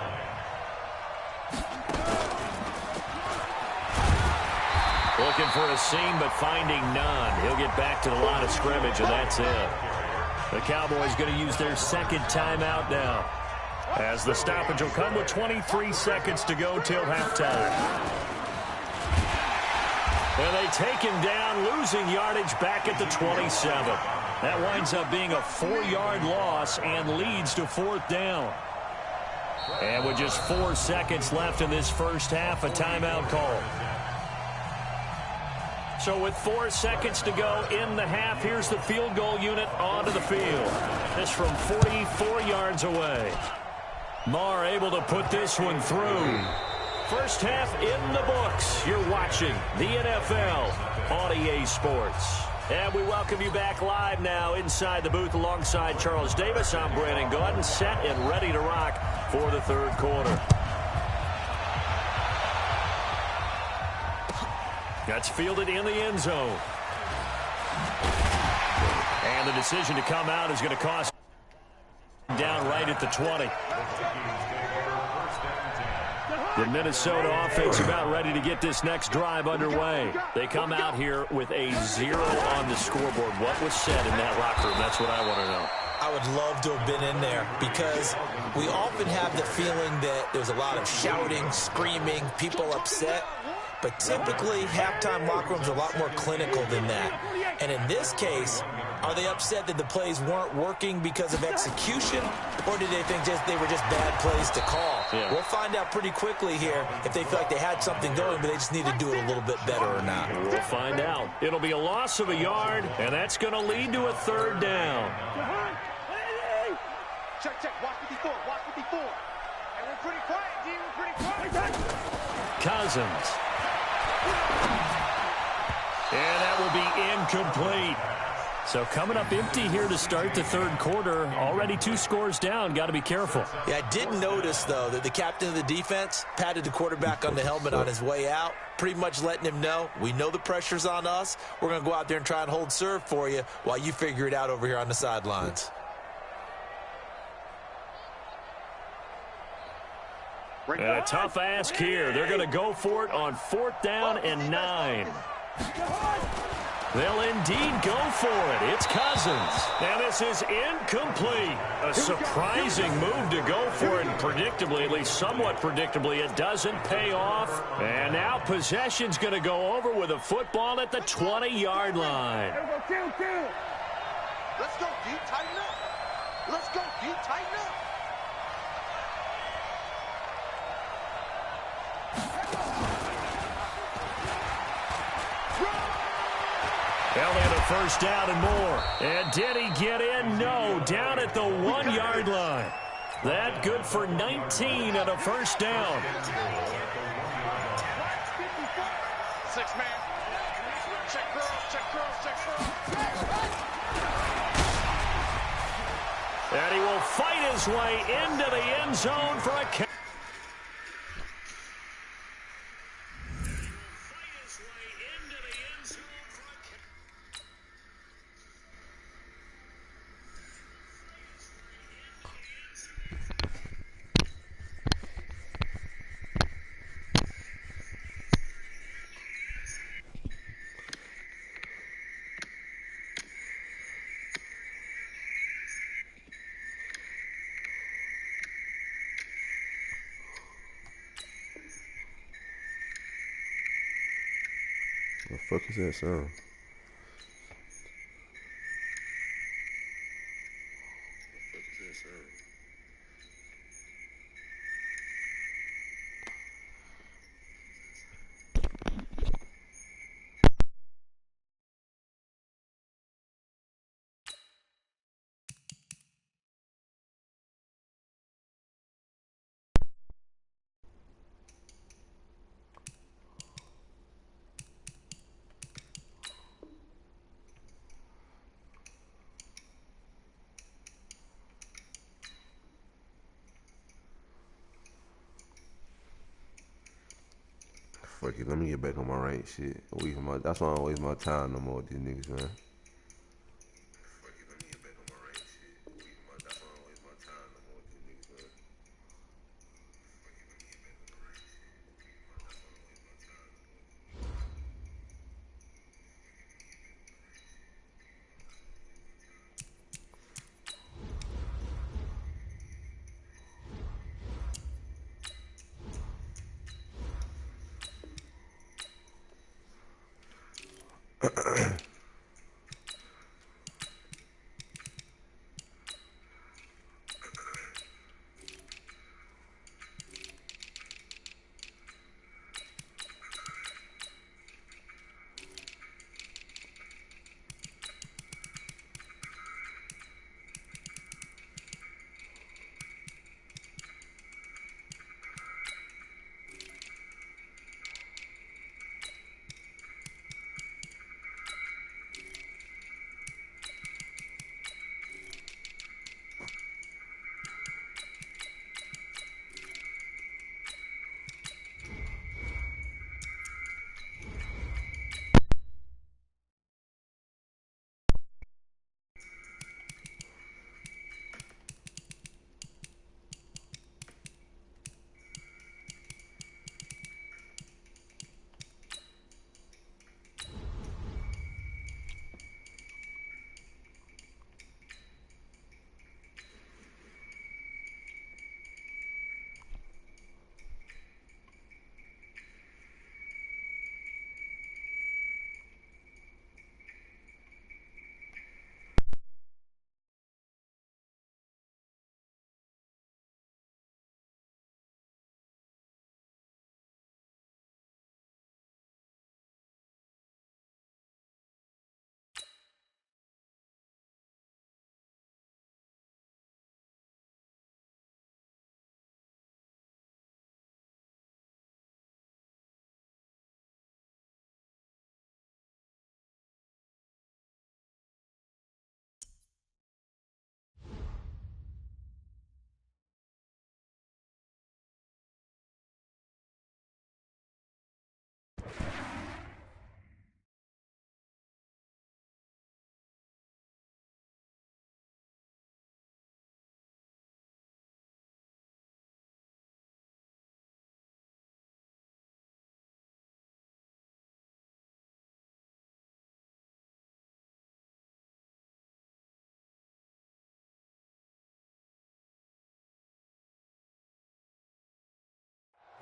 Looking for a seam, but finding none. He'll get back to the line of scrimmage, and that's it. The Cowboys going to use their second timeout now, as the stoppage will come with 23 seconds to go till halftime. And they take him down, losing yardage back at the 27. That winds up being a 4-yard loss and leads to 4th down. And with just 4 seconds left in this first half, a timeout call. So with 4 seconds to go in the half, here's the field goal unit onto the field. This from 44 yards away. Marr able to put this one through. First half in the books. You're watching the NFL on EA Sports. And we welcome you back live now inside the booth alongside Charles Davis. I'm Brandon Gaudin, set and ready to rock for the third quarter. That's fielded in the end zone. And the decision to come out is going to cost down right at the 20. The Minnesota offense about ready to get this next drive underway. They come out here with a 0 on the scoreboard. What was said in that locker room? That's what I want to know. I would love to have been in there because we often have the feeling that there's a lot of shouting, screaming, people upset. But typically, halftime locker rooms are a lot more clinical than that. And in this case, are they upset that the plays weren't working because of execution, or did they think they were just bad plays to call? Yeah. We'll find out pretty quickly here if they feel like they had something going, but they just need to do it a little bit better or not. We'll find out. It'll be a loss of a yard, and that's going to lead to a 3rd down. Check, check. Watch 54. Watch 54. And we're pretty quiet, D. We're pretty quiet. Cousins. And that will be incomplete. So coming up empty here to start the third quarter. Already 2 scores down. Got to be careful. Yeah, I did notice, though, that the captain of the defense patted the quarterback on the helmet on his way out, pretty much letting him know, we know the pressure's on us. We're going to go out there and try and hold serve for you while you figure it out over here on the sidelines. And a tough ask here. They're going to go for it on 4th down and 9. They'll indeed go for it. It's Cousins. And this is incomplete. A surprising move to go for it. And predictably, at least somewhat predictably, it doesn't pay off. And now possession's going to go over with a football at the 20-yard line. Let's go, D. Tighten up. Let's go, D. Tighten up. Well, they had a first down and more. And did he get in? No. Down at the 1-yard line. That good for 19 and a first down. 6 man. Check curls, check curls, check curls. And he will fight his way into the end zone for a catch. The fuck is that sound? Fuck it, let me get back on my right shit. That's why I don't waste my time no more with these niggas, man.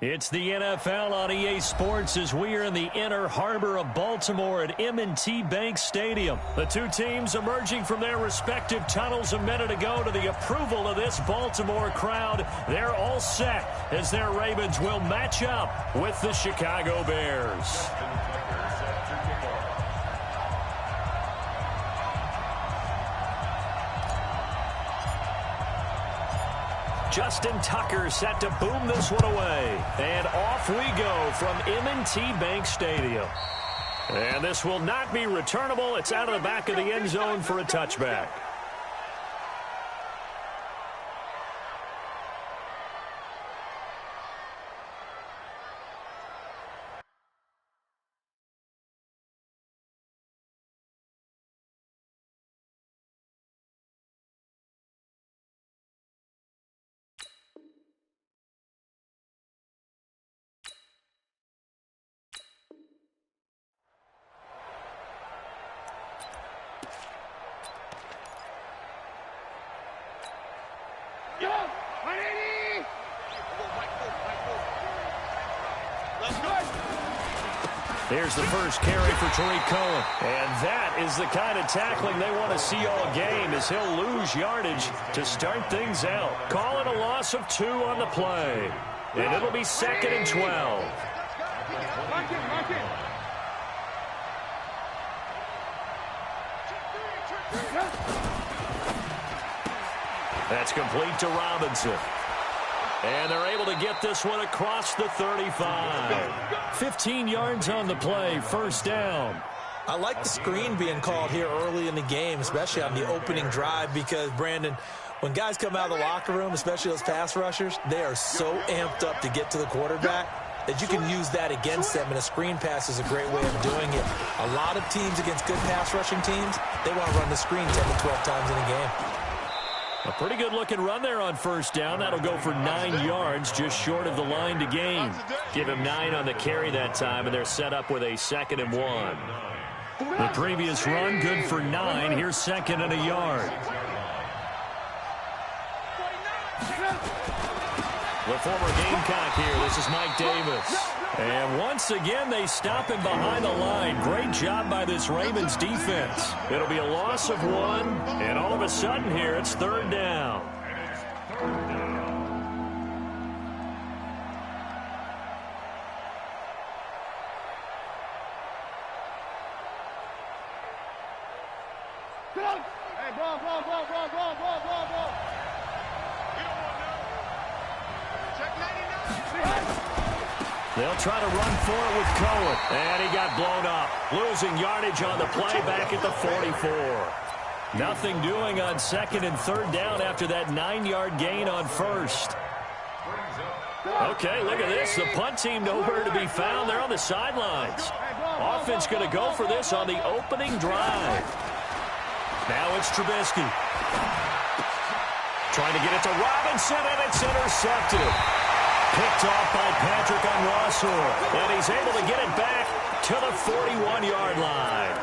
It's the NFL on EA Sports as we are in the inner harbor of Baltimore at M&T Bank Stadium. The two teams emerging from their respective tunnels a minute ago to the approval of this Baltimore crowd. They're all set as their Ravens will match up with the Chicago Bears. Justin Tucker set to boom this one away. And off we go from M&T Bank Stadium. And this will not be returnable. It's out of the back of the end zone for a touchback. Here's the first carry for Tariq Cohen. And that is the kind of tackling they want to see all game as he'll lose yardage to start things out. Call it a loss of 2 on the play. And it'll be 2nd and 12. That's complete to Robinson. And they're able to get this one across the 35. 15 yards on the play, first down. I like the screen being called here early in the game, especially on the opening drive, because, Brandon, when guys come out of the locker room, especially those pass rushers, they are so amped up to get to the quarterback that you can use that against them, and a screen pass is a great way of doing it. A lot of teams against good pass rushing teams, they want to run the screen 10 to 12 times in a game. A pretty good-looking run there on first down. That'll go for 9 yards, just short of the line to gain. Give him 9 on the carry that time, and they're set up with a 2nd and 1. The previous run, good for 9. Here's 2nd and a yard. The former Gamecock here. This is Mike Davis. And once again, they stop him behind the line. Great job by this Ravens defense. It'll be a loss of 1, and all of a sudden here, it's 3rd down. Hey, bro. They'll try to run for it with Cohen. And he got blown up. Losing yardage on the play back at the 44. Nothing doing on 2nd and 3rd down after that 9-yard gain on 1st. Okay, look at this. The punt team nowhere to be found. They're on the sidelines. Offense going to go for this on the opening drive. Now it's Trubisky. Trying to get it to Robinson, and it's intercepted. Picked off by Patrick Onwuasor. And he's able to get it back to the 41-yard line.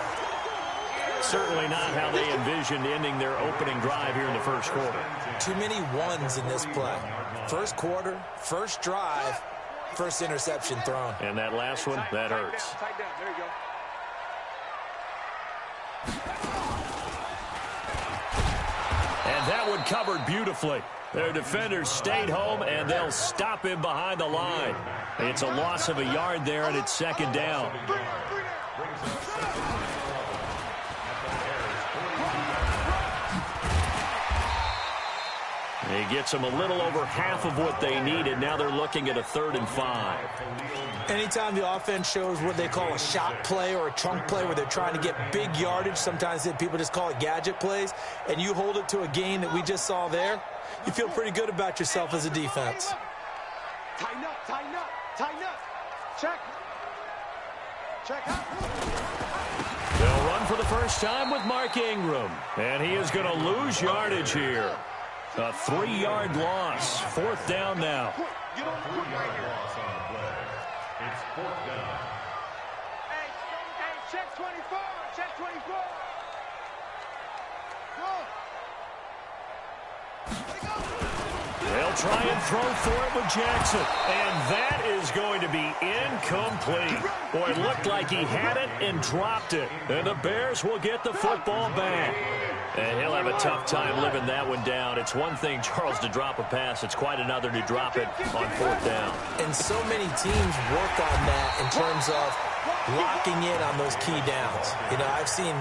Certainly not how they envisioned ending their opening drive here in the first quarter. Too many ones in this play. First quarter, first drive, first interception thrown. And that last one, that hurts. Tight down. There you go. And that one covered beautifully. Their defenders stayed home, and they'll stop him behind the line. It's a loss of a yard there, and it's 2nd down. He gets them a little over half of what they needed. Now they're looking at a 3rd and 5. Anytime the offense shows what they call a shot play or a chunk play where they're trying to get big yardage, sometimes people just call it gadget plays, and you hold it to a gain that we just saw there, you feel pretty good about yourself as a defense. Tighten up. Check out. They'll run for the first time with Mark Ingram. And he is going to lose yardage here. A 3-yard loss. 4th down now. Get on the quick right here. It's 4th down. Hey, check 24. They'll try and throw for it with Jackson. And that is going to be incomplete. Boy, it looked like he had it and dropped it. And the Bears will get the football back. And he'll have a tough time living that one down. It's one thing, Charles, to drop a pass. It's quite another to drop it on 4th down. And so many teams work on that in terms of locking in on those key downs. I've seen,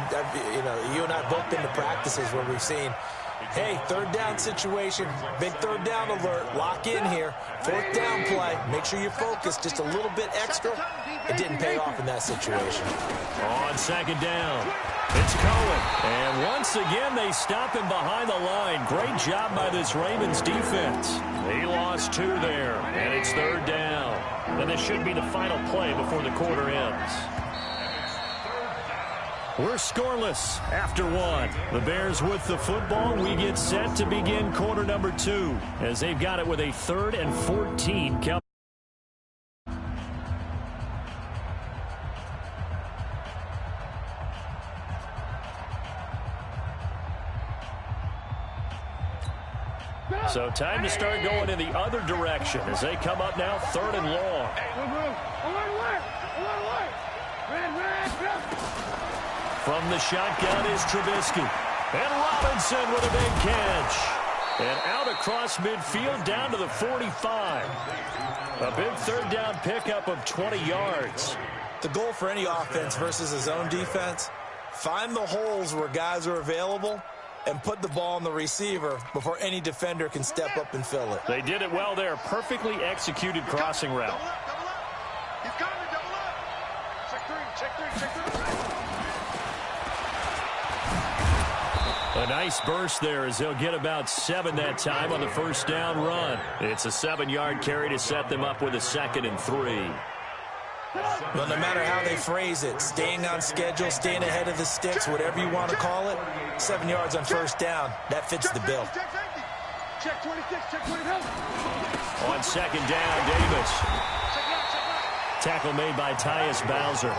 you and I have both been to practices where we've seen, hey, 3rd down situation, big 3rd down alert, lock in here, 4th down play, make sure you're focused just a little bit extra. It didn't pay off in that situation. On 2nd down, it's Cohen. And once again, they stop him behind the line. Great job by this Ravens defense. He lost 2 there, and it's 3rd down. And this should be the final play before the quarter ends. We're scoreless after 1. The Bears with the football. We get set to begin quarter number 2 as they've got it with a 3rd and 14 count. So time to start going in the other direction as they come up now 3rd and long. From the shotgun is Trubisky. And Robinson with a big catch. And out across midfield down to the 45. A big 3rd down pickup of 20 yards. The goal for any offense versus his own defense, find the holes where guys are available and put the ball on the receiver before any defender can step up and fill it. They did it well there. Perfectly executed crossing route. He's coming to double up. Check three. A nice burst there as they'll get about 7 that time on the 1st down run. It's a 7-yard carry to set them up with a 2nd and 3. Well, no matter how they phrase it, staying on schedule, staying ahead of the sticks, whatever you want to call it, 7 yards on 1st down, that fits the bill. Check 26, check 27. On 2nd down, Davis. Tackle made by Tyus Bowser.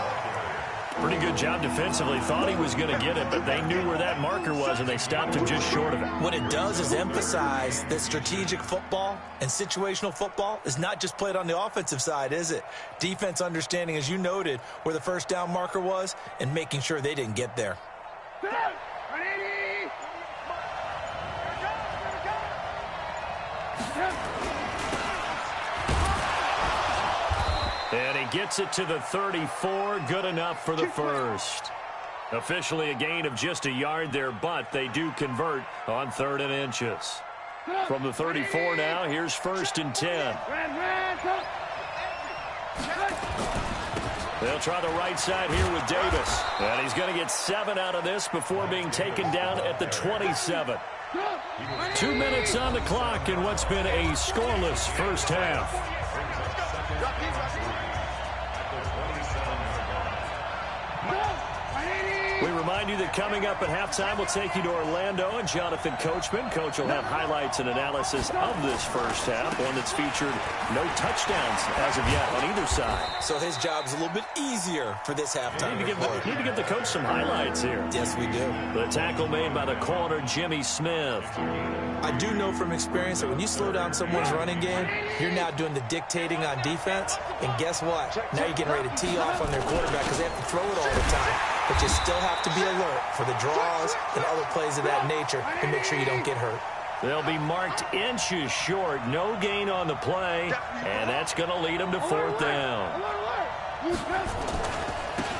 Pretty good job defensively. Thought he was going to get it, but they knew where that marker was, and they stopped him just short of it. What it does is emphasize that strategic football and situational football is not just played on the offensive side, is it? Defense understanding, as you noted, where the first down marker was and making sure they didn't get there. And he gets it to the 34. Good enough for the first. Officially a gain of just a yard there, but they do convert on 3rd and inches. From the 34 now, here's 1st and 10. They'll try the right side here with Davis. And he's going to get 7 out of this before being taken down at the 27. 2 minutes on the clock in what's been a scoreless first half. We remind you that coming up at halftime, we'll take you to Orlando and Jonathan Coachman. Coach will have highlights and analysis of this first half, one that's featured no touchdowns as of yet on either side. So his job's a little bit easier for this halftime. Need to give the coach some highlights here. Yes, we do. The tackle made by the corner, Jimmy Smith. I do know from experience that when you slow down someone's running game, you're now doing the dictating on defense. And guess what? Now you're getting ready to tee off on their quarterback because they have to throw it all the time. But you still have to be alert for the draws and other plays of that nature to make sure you don't get hurt. They'll be marked inches short. No gain on the play. And that's going to lead them to 4th down.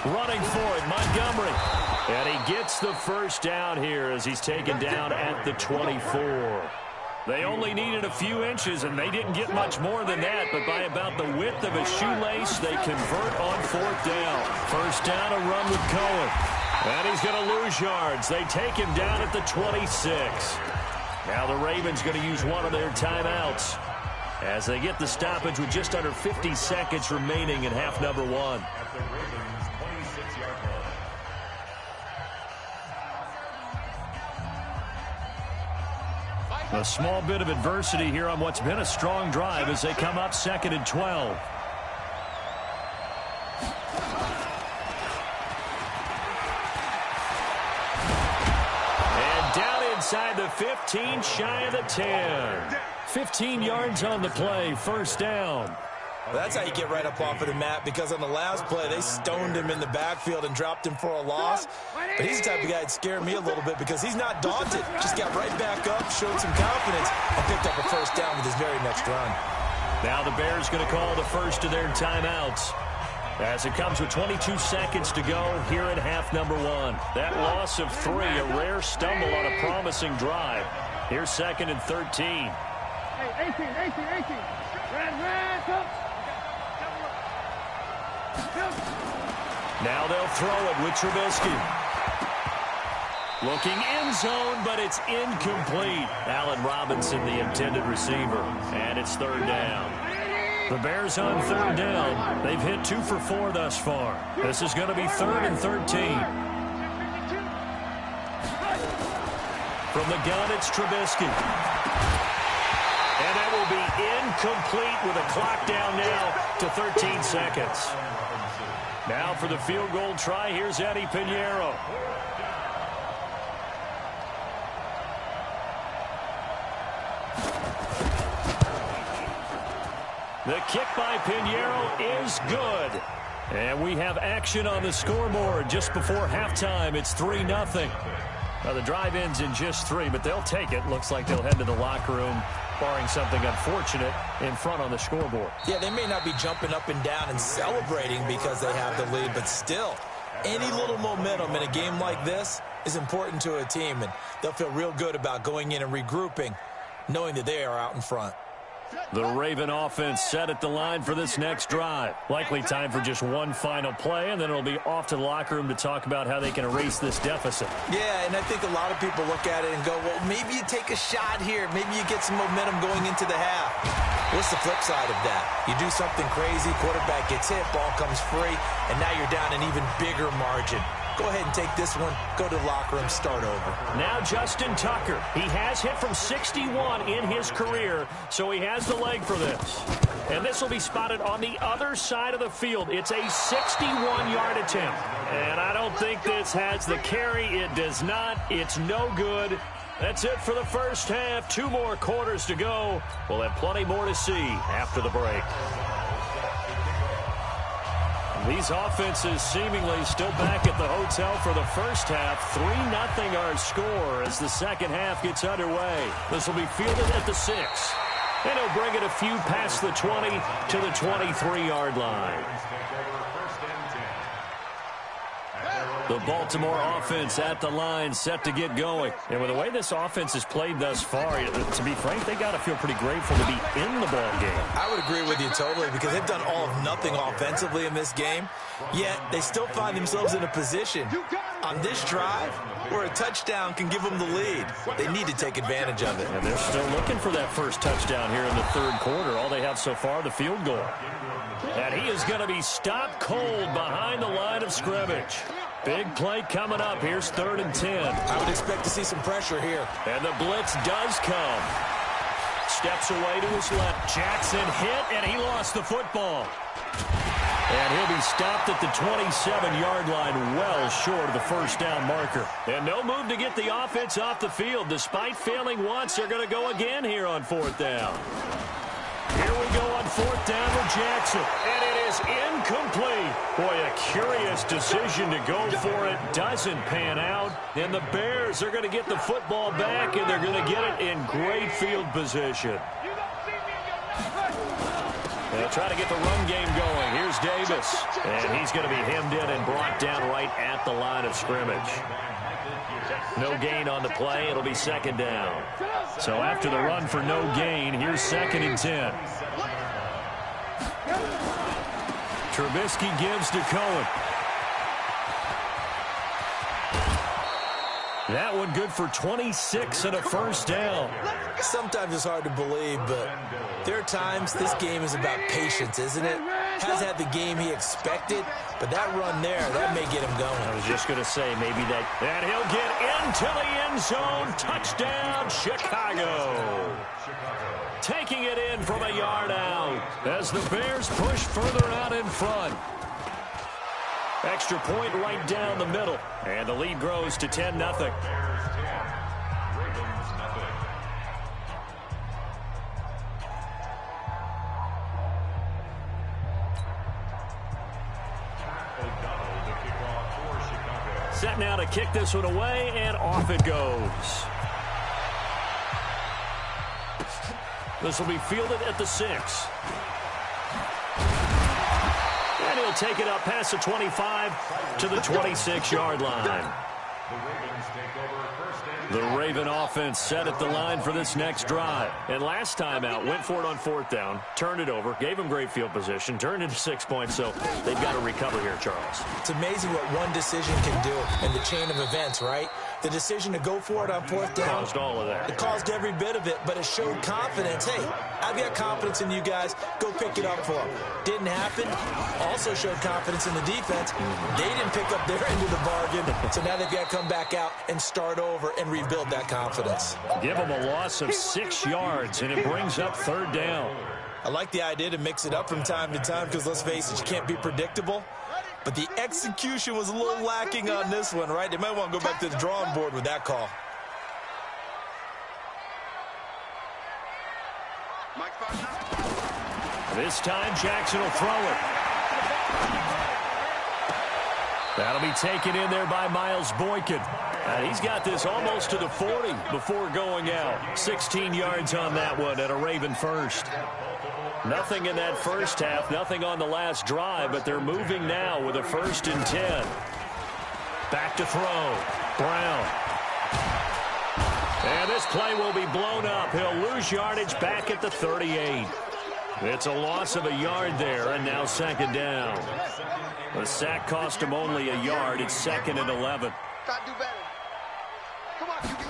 Running for it, Montgomery. And he gets the first down here as he's taken down at the 24. They only needed a few inches, and they didn't get much more than that, but by about the width of a shoelace, they convert on 4th down. First down, a run with Cohen. And he's going to lose yards. They take him down at the 26. Now the Ravens going to use one of their timeouts as they get the stoppage with just under 50 seconds remaining in half number 1. A small bit of adversity here on what's been a strong drive as they come up 2nd and 12. And down inside the 15, shy of the 10. 15 yards on the play, first down. Well, that's how you get right up off of the mat, because on the last play, they stoned him in the backfield and dropped him for a loss. But he's the type of guy that scared me a little bit because he's not daunted. Just got right back up, showed some confidence, and picked up a first down with his very next run. Now the Bears going to call the first of their timeouts as it comes with 22 seconds to go here in half number 1. That loss of 3, a rare stumble on a promising drive. Here's 2nd and 13. Hey, 18. Red, go. Now they'll throw it with Trubisky. Looking end zone, but it's incomplete. Allen Robinson, the intended receiver. And it's 3rd down. The Bears on 3rd down. They've hit 2 for 4 thus far. This is going to be 3rd and 13. From the gun, it's Trubisky. And that will be incomplete with a clock down now to 13 seconds. Now for the field goal try, here's Eddie Pinheiro. The kick by Pinheiro is good. And we have action on the scoreboard just before halftime. It's 3-0. Now the drive ends in just 3, but they'll take it. Looks like they'll head to the locker room, barring something unfortunate in front on the scoreboard. Yeah, they may not be jumping up and down and celebrating because they have the lead, but still, any little momentum in a game like this is important to a team, and they'll feel real good about going in and regrouping, knowing that they are out in front. The Raven offense set at the line for this next drive. Likely time for just one final play, and then it'll be off to the locker room to talk about how they can erase this deficit. Yeah, and I think a lot of people look at it and go, well, maybe you take a shot here. Maybe you get some momentum going into the half. What's the flip side of that? You do something crazy, quarterback gets hit, ball comes free, and now you're down an even bigger margin. Go ahead and take this one, go to the locker room, start over. Now Justin Tucker. He has hit from 61 in his career, so he has the leg for this. And this will be spotted on the other side of the field. It's a 61-yard attempt. And I don't think this has the carry. It does not. It's no good. That's it for the first half. 2 more quarters to go. We'll have plenty more to see after the break. These offenses seemingly still back at the hotel for the first half. 3-0 our score as the second half gets underway. This will be fielded at the 6. And he'll bring it a few past the 20 to the 23-yard line. The Baltimore offense at the line, set to get going. And with the way this offense has played thus far, to be frank, they got to feel pretty grateful to be in the ball game. I would agree with you totally, because they've done all of nothing offensively in this game, yet they still find themselves in a position on this drive where a touchdown can give them the lead. They need to take advantage of it. And they're still looking for that first touchdown here in the third quarter. All they have so far, the field goal. And he is going to be stopped cold behind the line of scrimmage. Big play coming up. Here's 3rd and 10. I would expect to see some pressure here. And the blitz does come. Steps away to his left. Jackson hit, and he lost the football. And he'll be stopped at the 27-yard line, well short of the first down marker. And no move to get the offense off the field. Despite failing once, they're going to go again here on 4th down. Here we go on 4th down with Jackson. And it is incomplete. Boy, a curious decision to go for it. Doesn't pan out. And the Bears are going to get the football back, and they're going to get it in great field position. They'll try to get the run game going. Here's Davis. And he's going to be hemmed in and brought down right at the line of scrimmage. No gain on the play. It'll be 2nd down. So after the run for no gain, here's 2nd and 10. Trubisky gives to Cohen. That one good for 26 and a first down. Sometimes it's hard to believe, but there are times this game is about patience, isn't it? Has had the game he expected, but that run there, that may get him going. I was just going to say maybe that. And he'll get into the end zone. Touchdown, Chicago. Taking it in from a yard out as the Bears push further out in front. Extra point right down the middle. And the lead grows to 10-0. Set now to kick this one away, and off it goes. This will be fielded at the 6. And he'll take it up past the 25 to the 26-yard line. The Raven offense set at the line for this next drive. And last time out, went for it on 4th down, turned it over, gave them great field position, turned into 6 points, so they've got to recover here, Charles. It's amazing what one decision can do in the chain of events, right? The decision to go for it on 4th down. Caused all of that. It caused every bit of it, but it showed confidence. Hey, I've got confidence in you guys. Go pick it up for them. Didn't happen. Also showed confidence in the defense. They didn't pick up their end of the bargain, so now they've got to come back out and start over and rebuild that confidence. Give them a loss of 6 yards, and it brings up 3rd down. I like the idea to mix it up from time to time because, let's face it, you can't be predictable. But the execution was a little lacking on this one, right? They might want to go back to the drawing board with that call. This time, Jackson will throw it. That'll be taken in there by Miles Boykin. And he's got this almost to the 40 before going out. 16 yards on that one and a Raven first. Nothing in that first half, nothing on the last drive, but they're moving now with a 1st and 10. Back to throw. Brown. And this play will be blown up. He'll lose yardage back at the 38. It's a loss of a yard there, and now 2nd down. The sack cost him only a yard. It's 2nd and 11. Gotta do better. Come on, QB.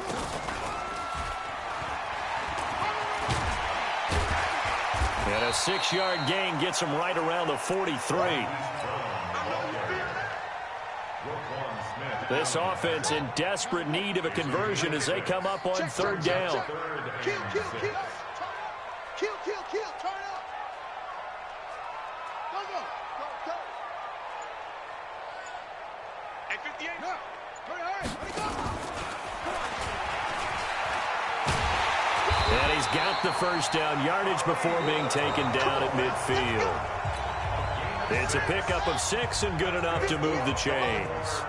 And a 6-yard gain gets him right around the 43. This offense in desperate need of a conversion as they come up on third down. Kill. Turn up. Go. Hey, 58. Hurry, go. And he's got the first down yardage before being taken down at midfield. It's a pickup of 6 and good enough to move the chains.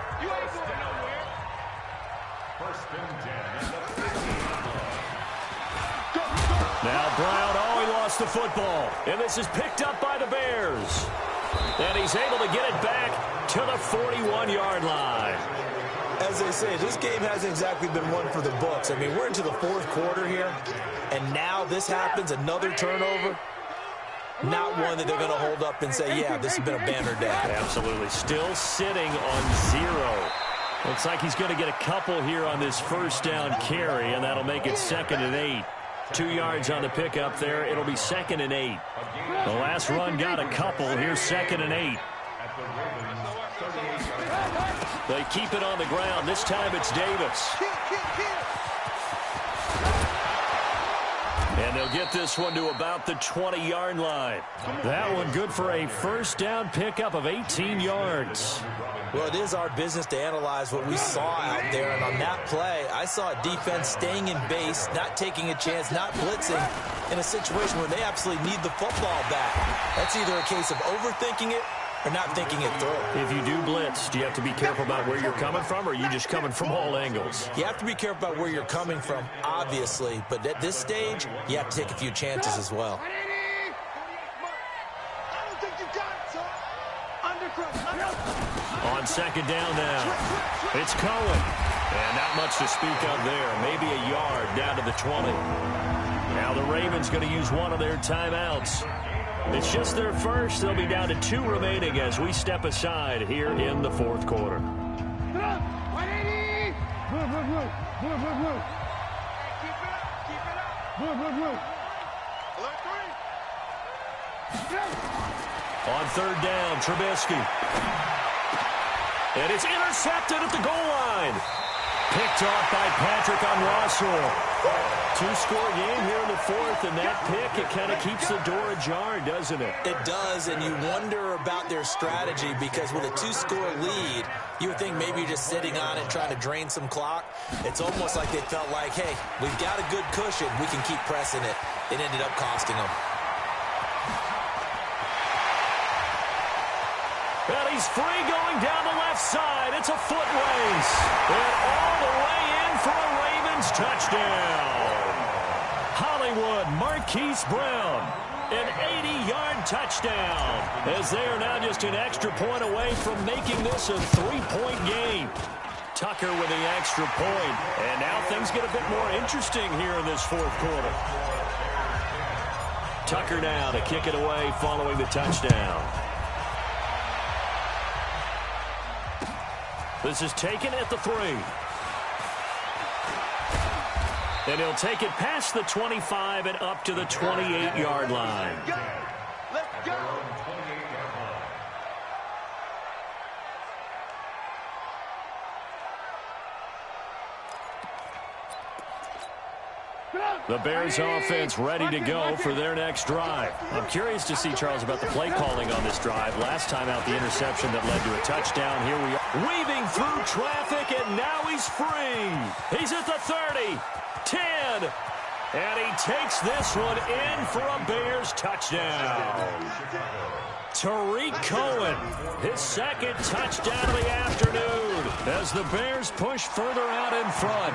Now Brown, he lost the football. And this is picked up by the Bears. And he's able to get it back to the 41-yard line. As they say, this game hasn't exactly been one for the books. I mean, we're into the fourth quarter here, and now this happens, another turnover. Not one that they're going to hold up and say, yeah, this has been a banner day. Absolutely. Still sitting on 0. Looks like he's going to get a couple here on this first down carry, and that'll make it 2nd and 8. 2 yards on the pickup there. It'll be 2nd and 8. The last run got a couple. Here's 2nd and 8. They keep it on the ground. This time it's Davis. And they'll get this one to about the 20-yard line. That one good for a first down pickup of 18 yards. Well, it is our business to analyze what we saw out there. And on that play, I saw a defense staying in base, not taking a chance, not blitzing in a situation where they absolutely need the football back. That's either a case of overthinking it or not thinking it through. If you do blitz, do you have to be careful about where you're coming from, or are you just coming from all angles? You have to be careful about where you're coming from, obviously. But at this stage, you have to take a few chances as well. On 2nd down now, it's Cohen. And not much to speak of there. Maybe a yard down to the 20. Now the Ravens going to use one of their timeouts. It's just their first. They'll be down to 2 remaining as we step aside here in the fourth quarter. On 3rd down, Trubisky. And it's intercepted at the goal line. Picked off by Patrick on Russell. 2-score game here in the 4th, and that pick, it kind of keeps the door ajar, doesn't it? It does, and you wonder about their strategy because with a 2-score lead, you would think maybe you're just sitting on it trying to drain some clock. It's almost like they felt like, hey, we've got a good cushion. We can keep pressing it. It ended up costing them. And he's free going down the left side. It's a foot race. And all the way in for a Ravens touchdown. Hollywood Marquise Brown, an 80-yard touchdown, as they are now just an extra point away from making this a 3-point game. Tucker with the extra point, and now things get a bit more interesting here in this fourth quarter. Tucker now to kick it away following the touchdown. This is taken at the 3. And he'll take it past the 25 and up to the 28-yard line. Let's go. The Bears offense ready to go for their next drive. I'm curious to see, Charles, about the play calling on this drive. Last time out, the interception that led to a touchdown. Here we are, weaving through traffic, and now he's free. He's at the 30, 10, and he takes this one in for a Bears touchdown. Tariq Cohen, his 2nd touchdown of the afternoon as the Bears push further out in front.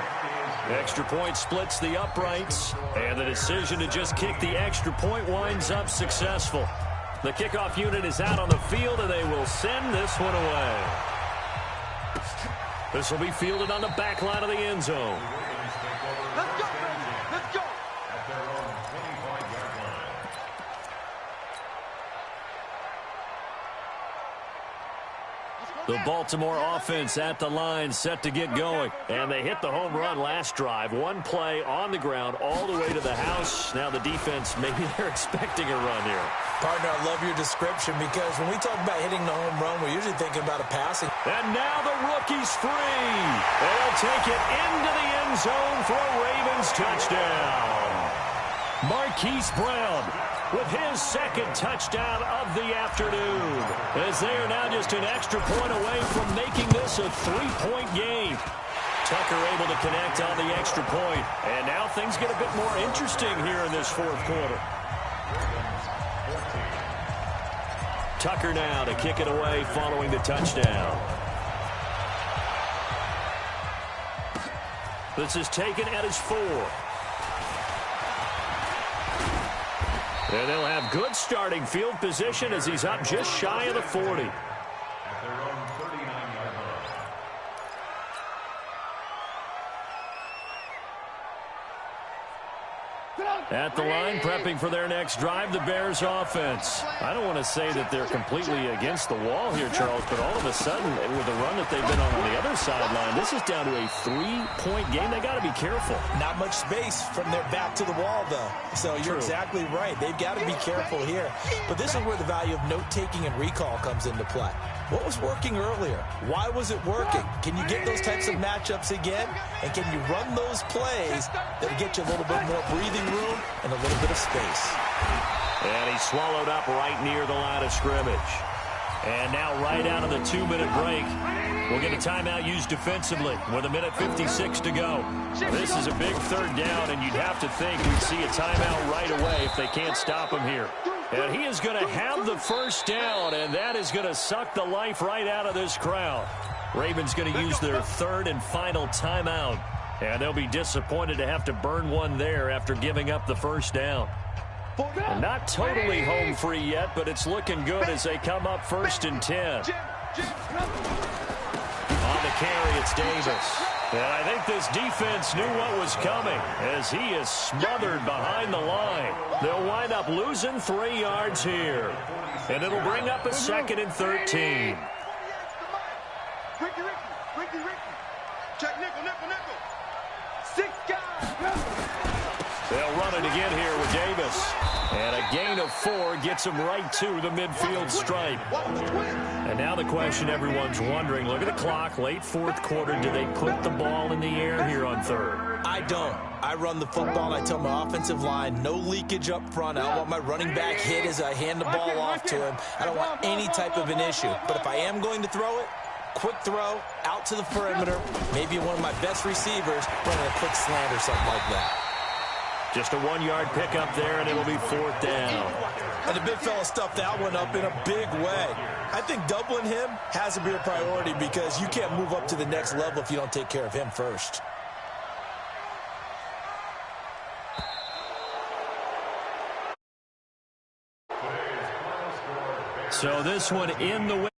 Extra point splits the uprights, and the decision to just kick the extra point winds up successful. The kickoff unit is out on the field, and they will send this one away. This will be fielded on the back line of the end zone. Let's go, baby. Let's go. At their own 25-yard line. The Baltimore offense at the line, set to get going. And they hit the home run last drive. One play on the ground all the way to the house. Now the defense, maybe they're expecting a run here. Partner, I love your description because when we talk about hitting the home run, we're usually thinking about a passing. And now the rookie's free. They'll take it into the end zone for a Ravens touchdown. Marquise Brown with his second touchdown of the afternoon, as they are now just an extra point away from making this a 3-point game. Tucker able to connect on the extra point, and now things get a bit more interesting here in this fourth quarter. Tucker now to kick it away following the touchdown. This is taken at his 4. And they'll have good starting field position as he's up just shy of the 40. At their own 39-yard line. At the line, prepping for their next drive, the Bears offense. I don't want to say that they're completely against the wall here, Charles, but all of a sudden, with the run that they've been on the other sideline, this is down to a 3-point game. They got to be careful. Not much space from their back to the wall, though. So you're exactly right. They've got to be careful here. But this is where the value of note-taking and recall comes into play. What was working earlier? Why was it working? Can you get those types of matchups again? And can you run those plays that'll get you a little bit more breathing room and a little bit of space? And he's swallowed up right near the line of scrimmage. And now right out of the 2-minute break, we'll get a timeout used defensively with 1:56 to go. This is a big third down, and you'd have to think we'd see a timeout right away if they can't stop him here. And he is going to have the first down, and that is going to suck the life right out of this crowd. Ravens going to use their third and final timeout, and they'll be disappointed to have to burn one there after giving up the first down. And not totally home free yet, but it's looking good as they come up 1st and 10. On the carry, it's Davis. And I think this defense knew what was coming as he is smothered behind the line. They'll wind up losing 3 yards here. And it'll bring up a 2nd and 13. Ricky. Check nickel. 6 guys. They'll run it again here with Davis. And a gain of 4 gets him right to the midfield stripe. And now the question everyone's wondering, look at the clock, late 4th quarter. Do they put the ball in the air here on 3rd? I don't. I run the football. I tell my offensive line, no leakage up front. I don't want my running back hit as I hand the ball off to him. I don't want any type of an issue. But if I am going to throw it, quick throw, out to the perimeter, maybe one of my best receivers running a quick slant or something like that. Just a 1-yard pickup there, and it'll be 4th down. And the big fella stuffed that one up in a big way. I think doubling him has to be a priority because you can't move up to the next level if you don't take care of him first. So this one in the